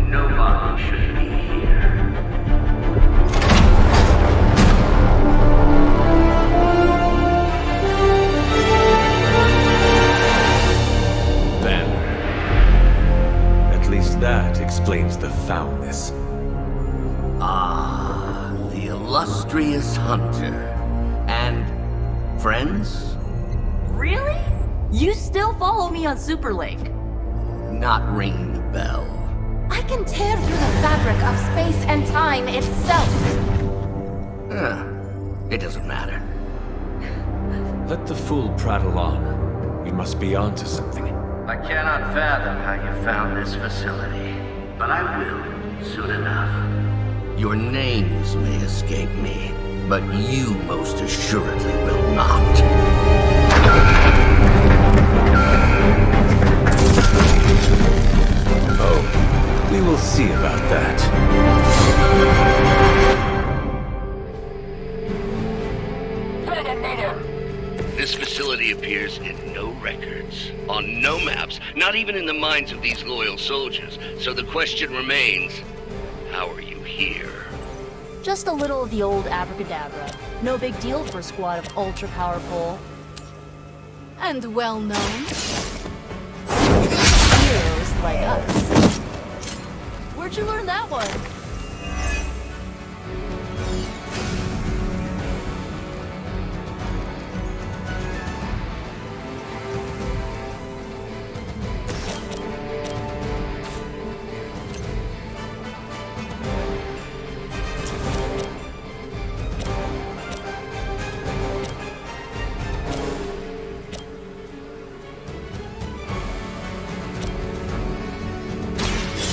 Nobody should be here. That explains the foulness. Ah, the illustrious hunter. And friends? Really? You still follow me on Superlink? Not ring the bell. I can tear through the fabric of space and time itself. It doesn't matter. Let the fool prattle on. We must be onto something. I cannot fathom how you found this facility, but I will soon enough. Your names may escape me, but you most assuredly will not. Oh, we will see about that. This facility appears in no records, on no maps, not even in the minds of these loyal soldiers. So the question remains, how are you here? Just a little of the old abracadabra. No big deal for a squad of ultra-powerful... and well-known heroes like us. Where'd you learn that one?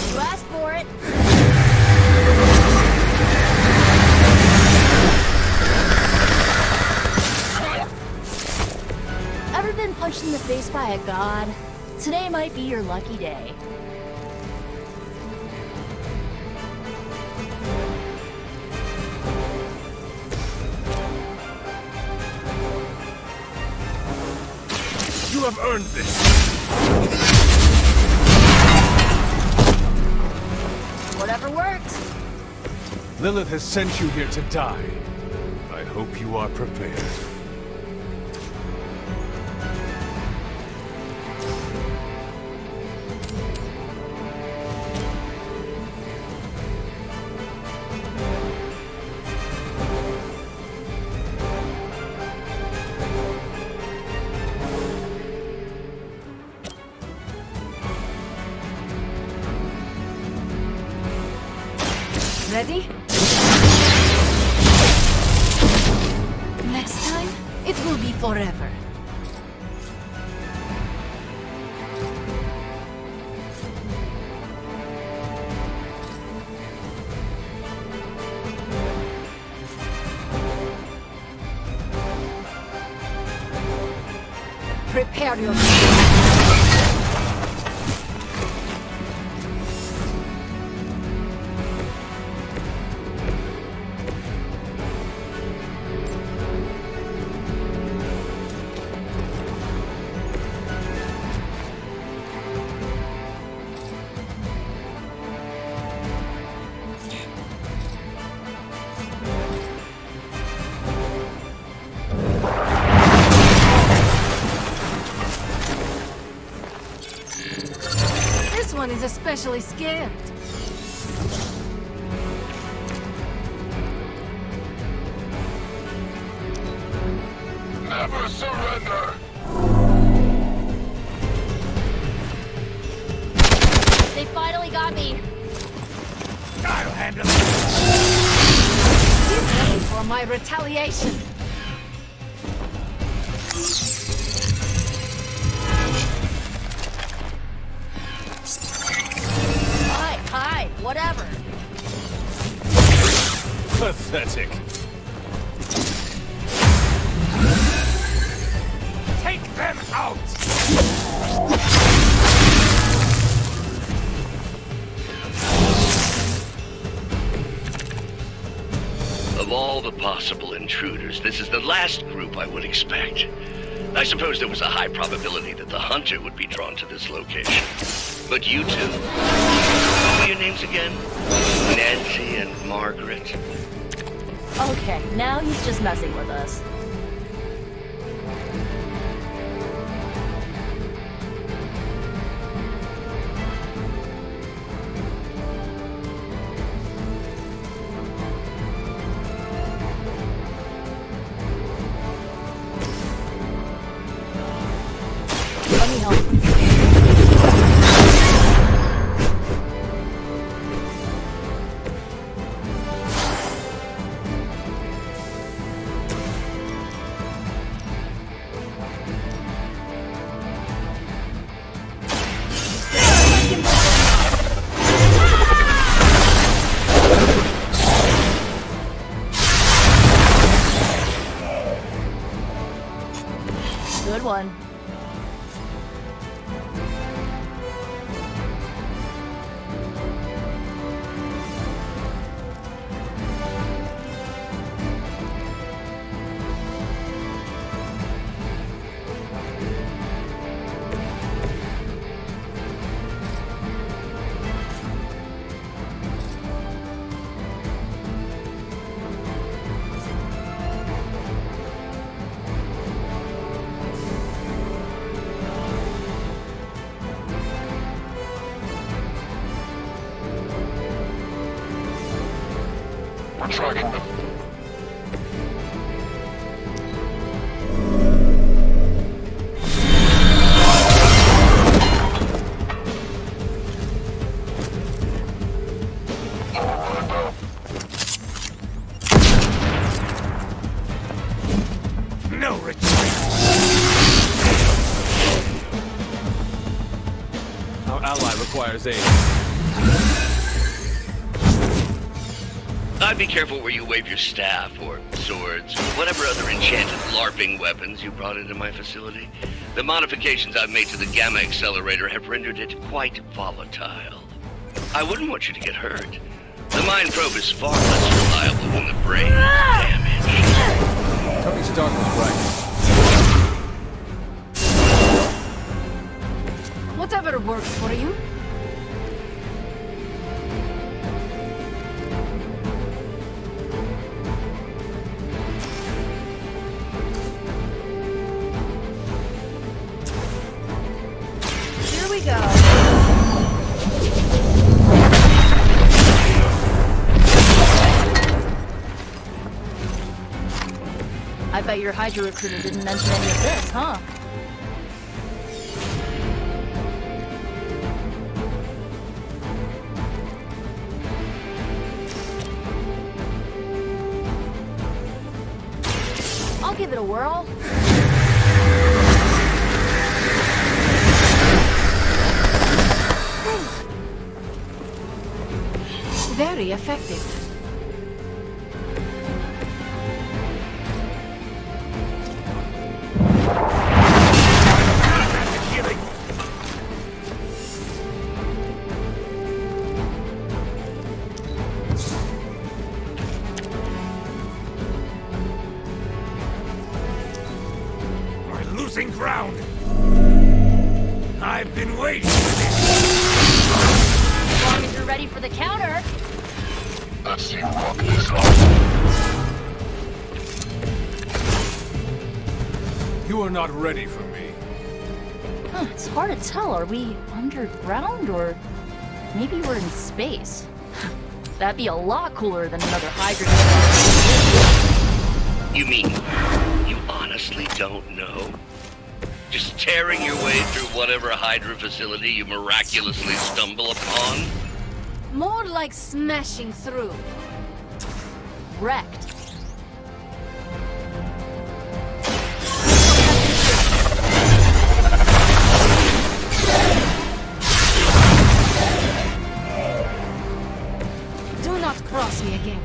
You asked for it. Ever been punched in the face by a god? Today might be your lucky day. You have earned this. Whatever works. Lilith has sent you here to die. I hope you are prepared. Ready? Next time, it will be forever. Prepare yourself. This one is especially scared. Never surrender! They finally got me. I'll handle it! Get ready for my retaliation. Hi, whatever. Pathetic. Take them out! Of all the possible intruders, this is the last group I would expect. I suppose there was a high probability that the hunter would be drawn to this location. But you two, what were your names again? Nancy and Margaret? Okay, now he's just messing with us. Let me help. Good one. We're tracking them. No retreat! Our ally requires aid. I'd be careful where you wave your staff, or swords, or whatever other enchanted LARPing weapons you brought into my facility. The modifications I've made to the Gamma Accelerator have rendered it quite volatile. I wouldn't want you to get hurt. The mind probe is far less reliable than the brain damage. Tony Stark was right. Whatever works for you. Here we go. I bet your Hydra recruiter didn't mention any of this, huh? it a whirl? Very effective. We're losing ground. I've been waiting for this. As long as you're ready for the counter. You are not ready for me. Huh, it's hard to tell. Are we underground or maybe we're in space? That'd be a lot cooler than another hydrogen. You mean you honestly don't know? Just tearing your way through whatever Hydra facility you miraculously stumble upon? More like smashing through. Wrecked. Do not cross me again.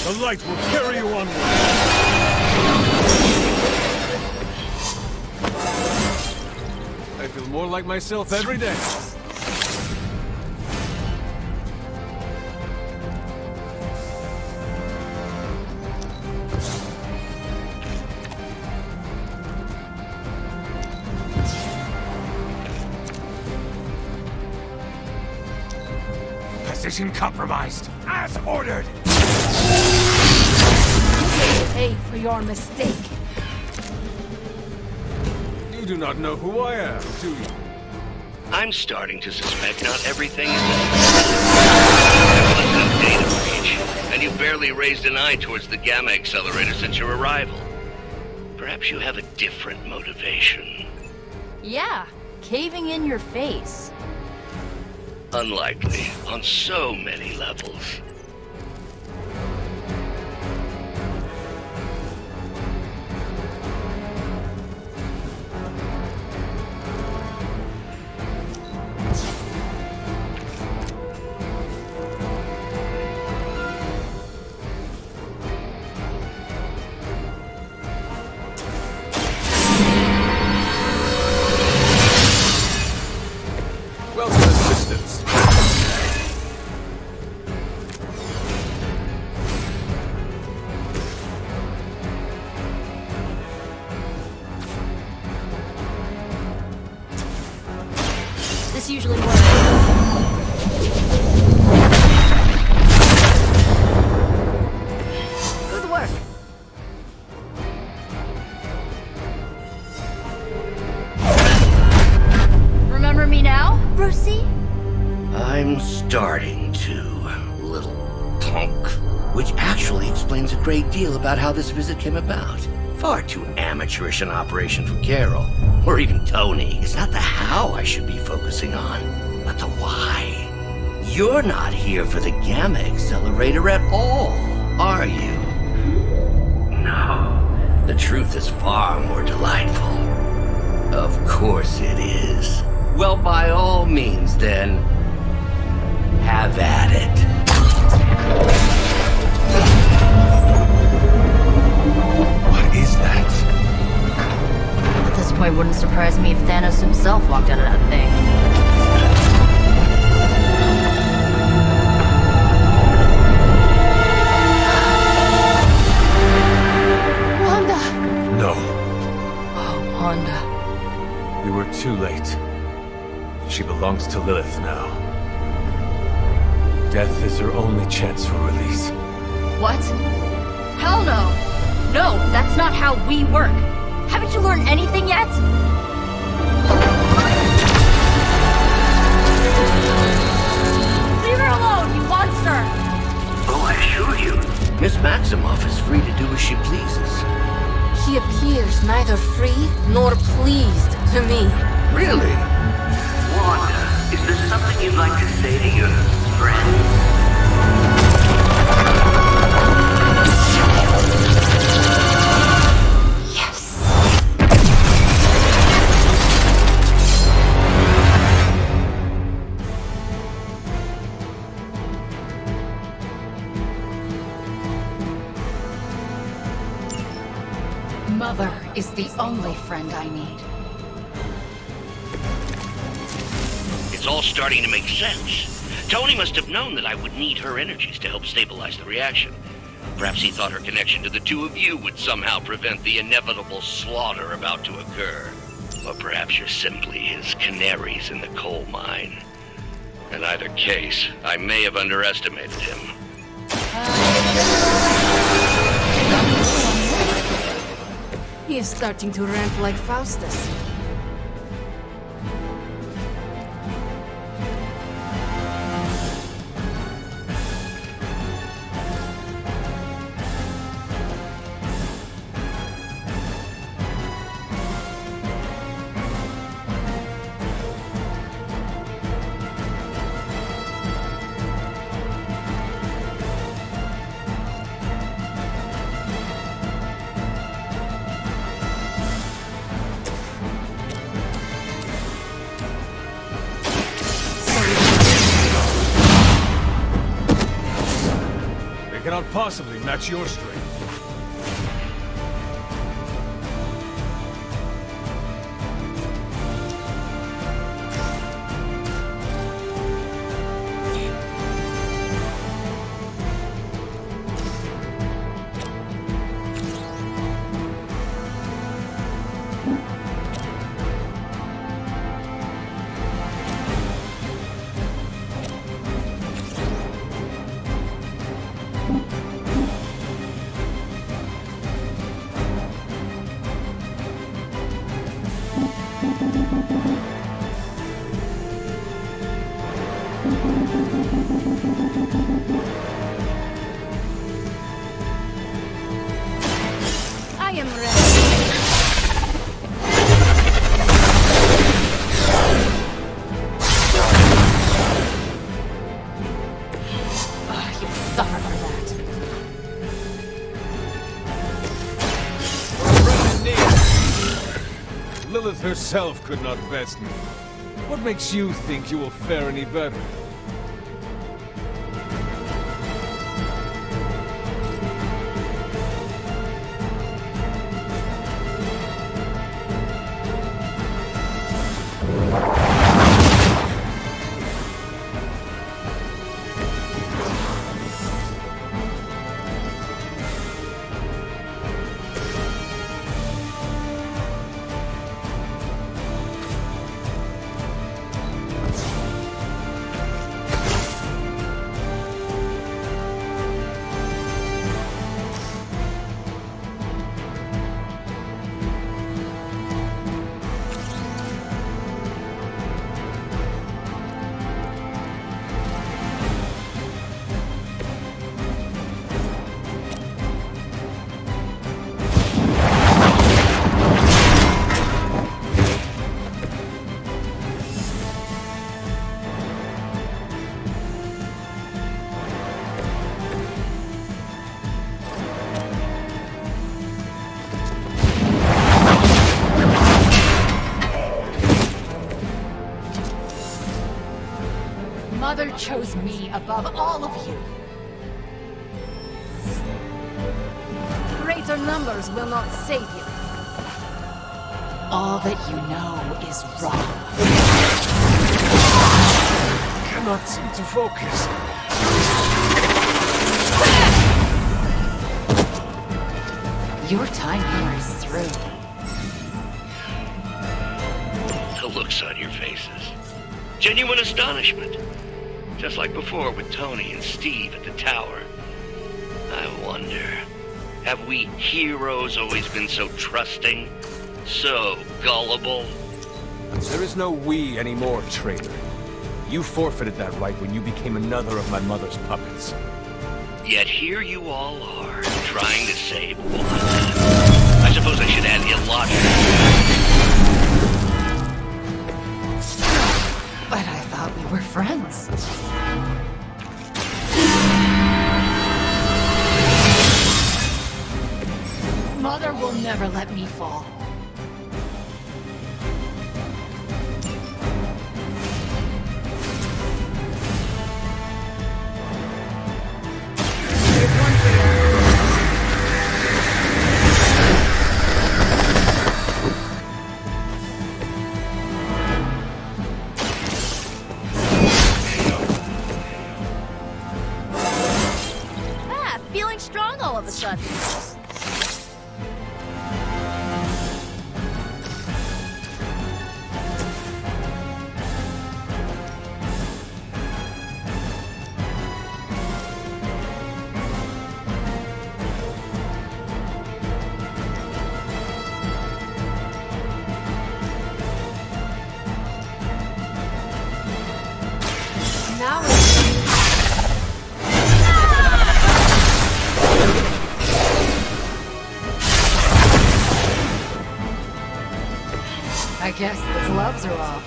The light will carry you onward. I feel more like myself every day. Position compromised, as ordered. Pay for your mistake. You do not know who I am, do you? I'm starting to suspect not everything is there was no data breach, and you barely raised an eye towards the Gamma Accelerator since your arrival. Perhaps you have a different motivation. Yeah, caving in your face. Unlikely, on so many levels. Welcome, assistants. This usually works. Good work. Remember me now, Brucey? I'm starting to, little punk. Which actually explains a great deal about how this visit came about. Far too amateurish an operation for Carol, or even Tony. It's not the how I should be focusing on, but the why. You're not here for the Gamma Accelerator at all, are you? No. The truth is far more delightful. Of course it is. Well, by all means, then, have at it. What is that? At this point, wouldn't surprise me if Thanos himself walked out of that thing. Wanda! No, Oh, Wanda. we were too late. She belongs to Lilith now. Death is her only chance for release. What? Hell no! No, that's not how we work. Haven't you learned anything yet? Leave her alone, you monster! Oh, I assure you, Miss Maximoff is free to do as she pleases. She appears neither free nor pleased to me. Really? Wanda, is there something you'd like to say to your friends? is the only friend I need. It's all starting to make sense. Tony must have known that I would need her energies to help stabilize the reaction. Perhaps he thought her connection to the two of you would somehow prevent the inevitable slaughter about to occur. Or perhaps you're simply his canaries in the coal mine. In either case, I may have underestimated him. He is starting to rant like Faustus. Cannot possibly match your strength. I am ready. You suffer for that. Lilith herself could not best me. What makes you think you will fare any better? Mother chose me above all of you. Greater numbers will not save you. All that you know is wrong. Cannot seem to focus. Your time here is through. The looks on your faces. Genuine astonishment. Just like before with Tony and Steve at the tower. I wonder, have we heroes always been so trusting? So gullible? There is no we anymore, traitor. You forfeited that right when you became another of my mother's puppets. Yet here you all are, trying to save one. I suppose I should add illogical. But I thought we were friends. Mother will never let me fall. I guess the gloves are off.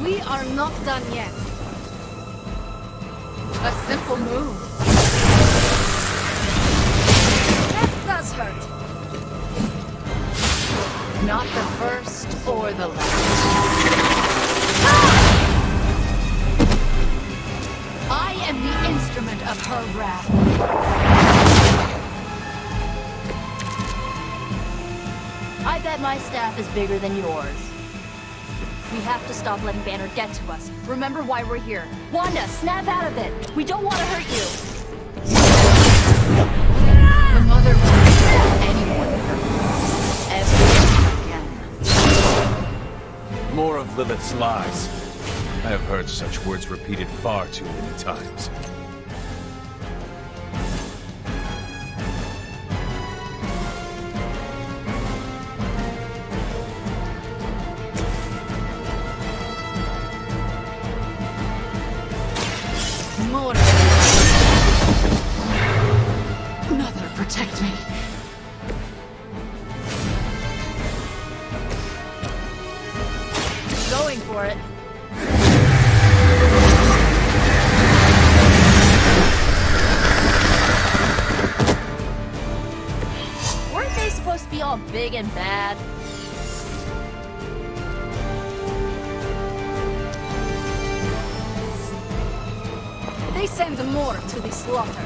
We are not done yet. A simple move. That does hurt. Not the first or the last. I am the instrument of her wrath. I bet my staff is bigger than yours. We have to stop letting Banner get to us. Remember why we're here. Wanda, snap out of it! We don't want to hurt you! The mother won't let anyone hurt ever again. More of Lilith's lies. I have heard such words repeated far too many times. More. Mother, protect me. Going for it. Weren't they supposed to be all big and bad? They send more to the slaughter.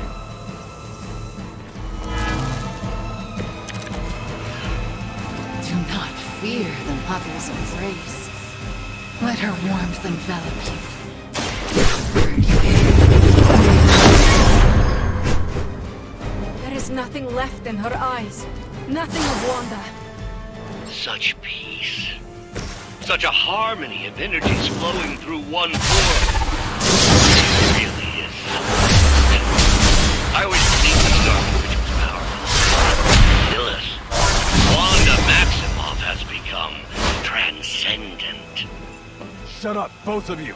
Do not fear the mother's embrace. Let her warmth envelop you. There is nothing left in her eyes. Nothing of Wanda. Such peace. Such a harmony of energies flowing through one form. It really is. I always believed the Scarlet Witch was powerful. Lilith, Wanda Maximoff has become transcendent. Shut up, both of you!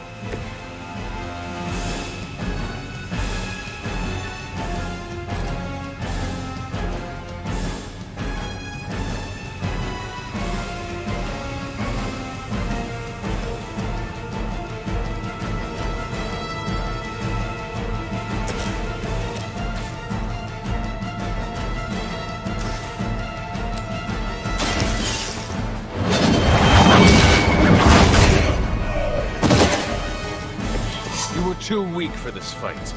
You were too weak for this fight.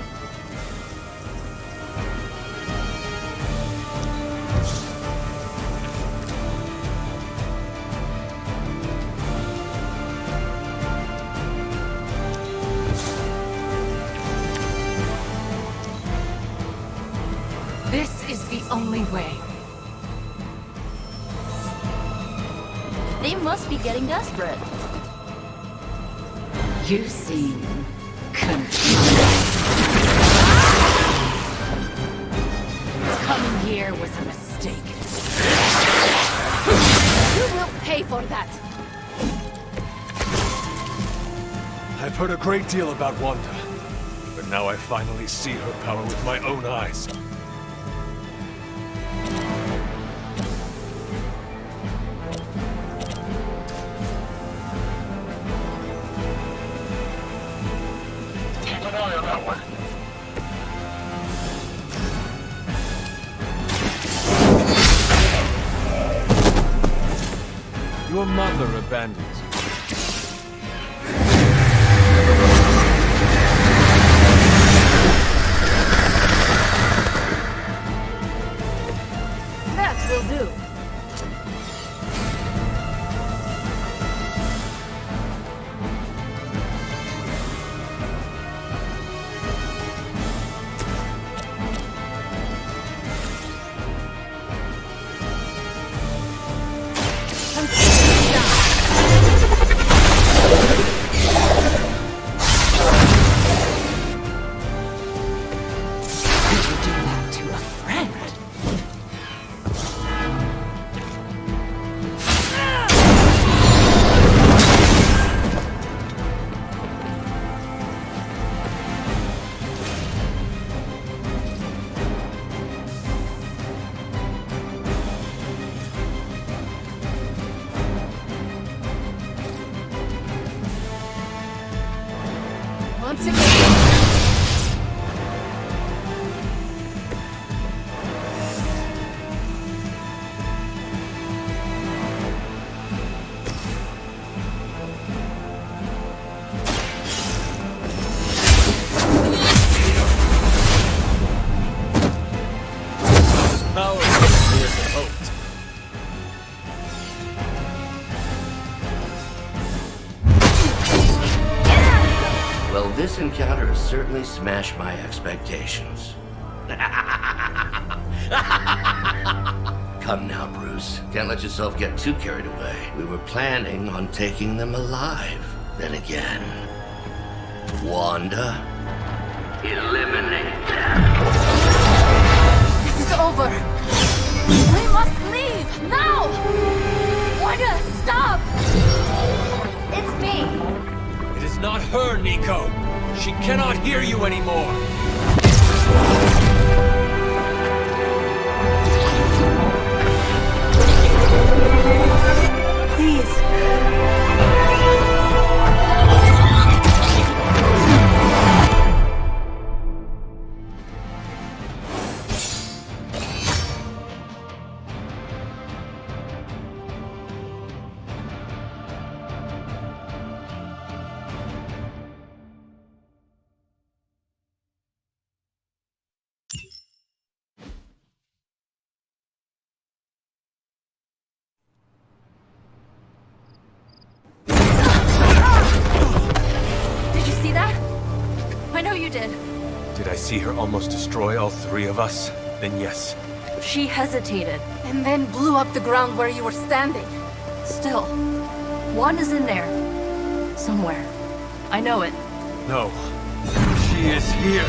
This is the only way. They must be getting desperate. You seem confused. Coming here was a mistake. You will pay for that. I've heard a great deal about Wanda, but now I finally see her power with my own eyes. Keep an eye on that one. Your mother abandons you. That will do. once again. Power is as hoped. Well, this encounter has certainly smashed my expectations. Come now, Bruce. Can't let yourself get too carried away. We were planning on taking them alive. Then again, Wanda, eliminate them. It's over. We must leave now. Wanda, stop! It's me. It is not her, Nico. She cannot hear you anymore. Please. Did you see that? I know you did. Did I see her almost destroy all three of us? Then yes. She hesitated. And then blew up the ground where you were standing. Still, Wanda's in there. Somewhere. I know it. No. She is here.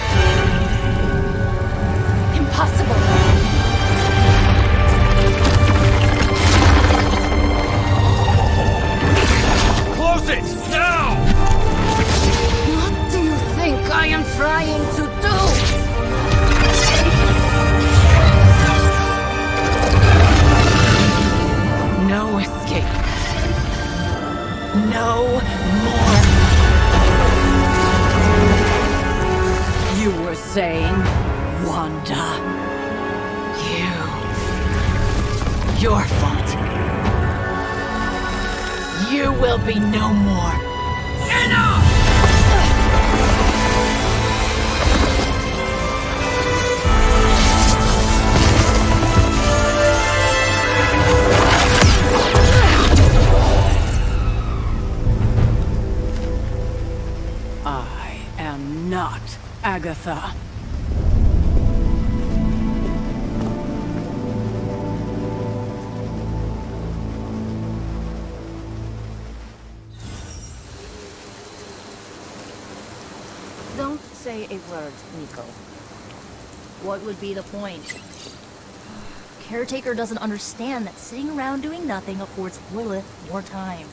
Impossible. Close it! Now! What do you think I am trying to do? No escape. No more. You were saying, Wanda. Your fault. You will be no more. Enough! I am not Agatha. Don't say a word, Nico. What would be the point? Caretaker doesn't understand that sitting around doing nothing affords Lilith more time.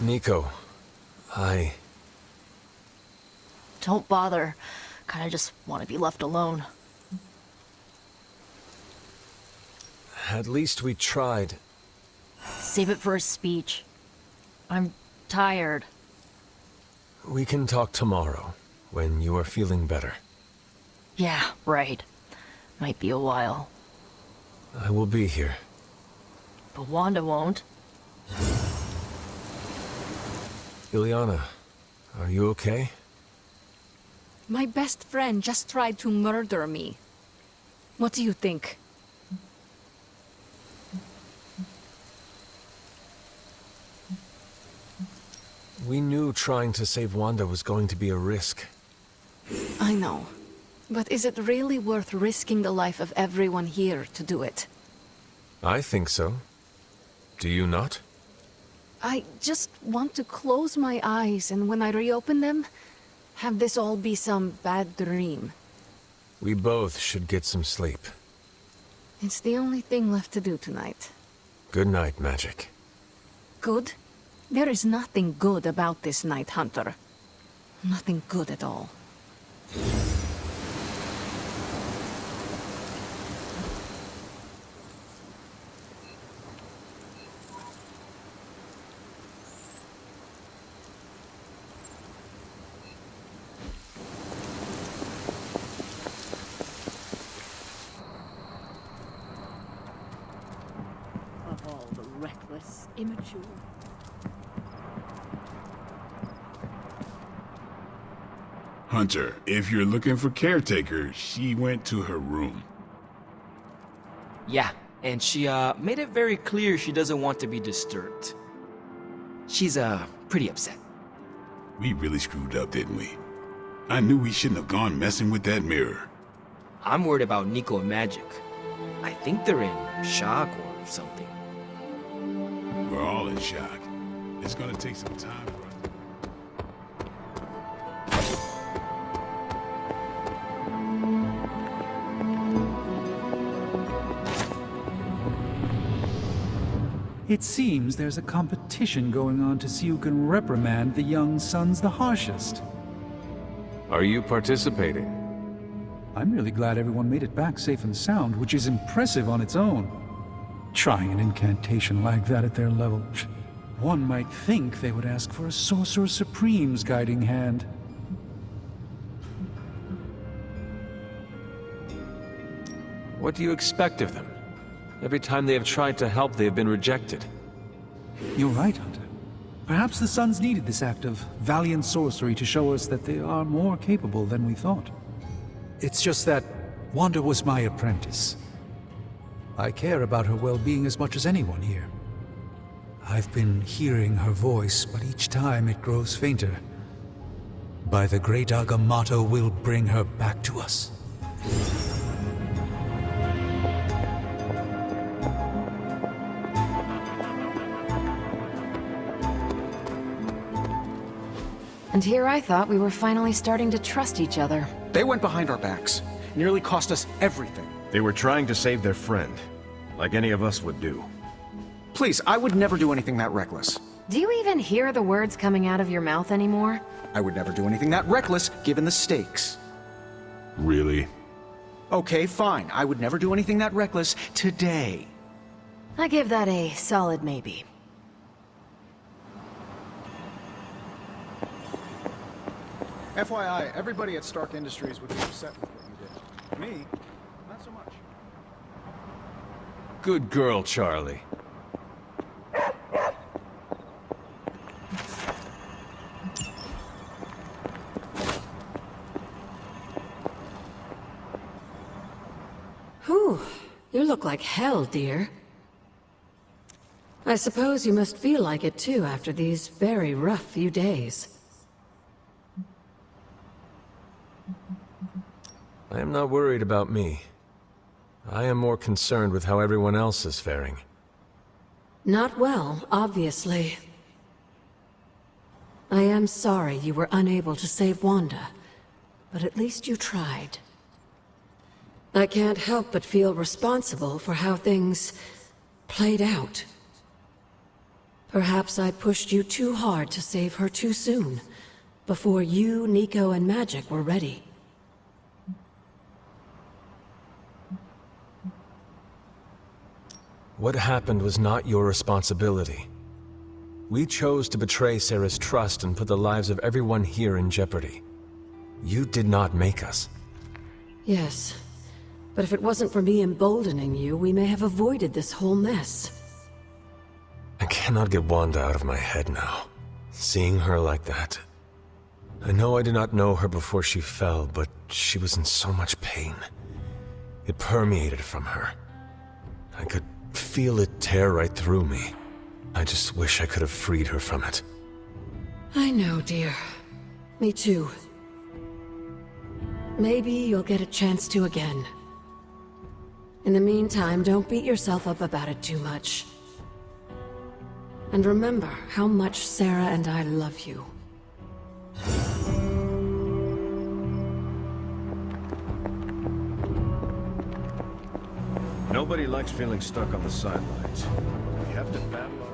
Nico, Don't bother. Kinda just want to be left alone. At least we tried. Save it for a speech. I'm tired. We can talk tomorrow, when you are feeling better. Yeah, right. Might be a while. I will be here. But Wanda won't. Ilyana, are you okay? My best friend just tried to murder me. What do you think? We knew trying to save Wanda was going to be a risk. I know. But is it really worth risking the life of everyone here to do it? I think so. Do you not? I just want to close my eyes, and when I reopen them, have this all be some bad dream. We both should get some sleep. It's the only thing left to do tonight. Good night, Magic. Good? There is nothing good about this night, Hunter. Nothing good at all. all the reckless, immature. Hunter, if you're looking for caretaker, she went to her room. Yeah, and she made it very clear she doesn't want to be disturbed. She's pretty upset. We really screwed up, didn't we? I knew we shouldn't have gone messing with that mirror. I'm worried about Nico and Magic. I think they're in shock or something. We're all in shock. It's gonna take some time for us. It seems there's a competition going on to see who can reprimand the young sons the harshest. Are you participating? I'm really glad everyone made it back safe and sound, which is impressive on its own. Trying an incantation like that at their level, one might think they would ask for a Sorcerer Supreme's guiding hand. What do you expect of them? Every time they have tried to help, they have been rejected. You're right, Hunter. Perhaps the Sons needed this act of valiant sorcery to show us that they are more capable than we thought. It's just that Wanda was my apprentice. I care about her well-being as much as anyone here. I've been hearing her voice, but each time it grows fainter. By the great Agamotto will bring her back to us. And here I thought we were finally starting to trust each other. They went behind our backs. Nearly cost us everything. They were trying to save their friend, like any of us would do. Please, I would never do anything that reckless. Do you even hear the words coming out of your mouth anymore? I would never do anything that reckless, given the stakes. Really? Okay, fine. I would never do anything that reckless today. I give that a solid maybe. FYI, everybody at Stark Industries would be upset with what you did. Me, not so much. Good girl, Charlie. Whew, you look like hell, dear. I suppose you must feel like it too after these very rough few days. I am not worried about me. I am more concerned with how everyone else is faring. Not well, obviously. I am sorry you were unable to save Wanda, but at least you tried. I can't help but feel responsible for how things played out. Perhaps I pushed you too hard to save her too soon, before you, Nico, and Magic were ready. What happened was not your responsibility. We chose to betray Sarah's trust and put the lives of everyone here in jeopardy. You did not make us. Yes, but if it wasn't for me emboldening you, we may have avoided this whole mess. I cannot get Wanda out of my head now. Seeing her like that. I know I did not know her before she fell, but she was in so much pain. It permeated from her. I could feel it tear right through me. I just wish I could have freed her from it. I know, dear. Me too. Maybe you'll get a chance to again. In the meantime, don't beat yourself up about it too much. And remember how much Sarah and I love you. Nobody likes feeling stuck on the sidelines. We have to battle our...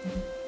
it.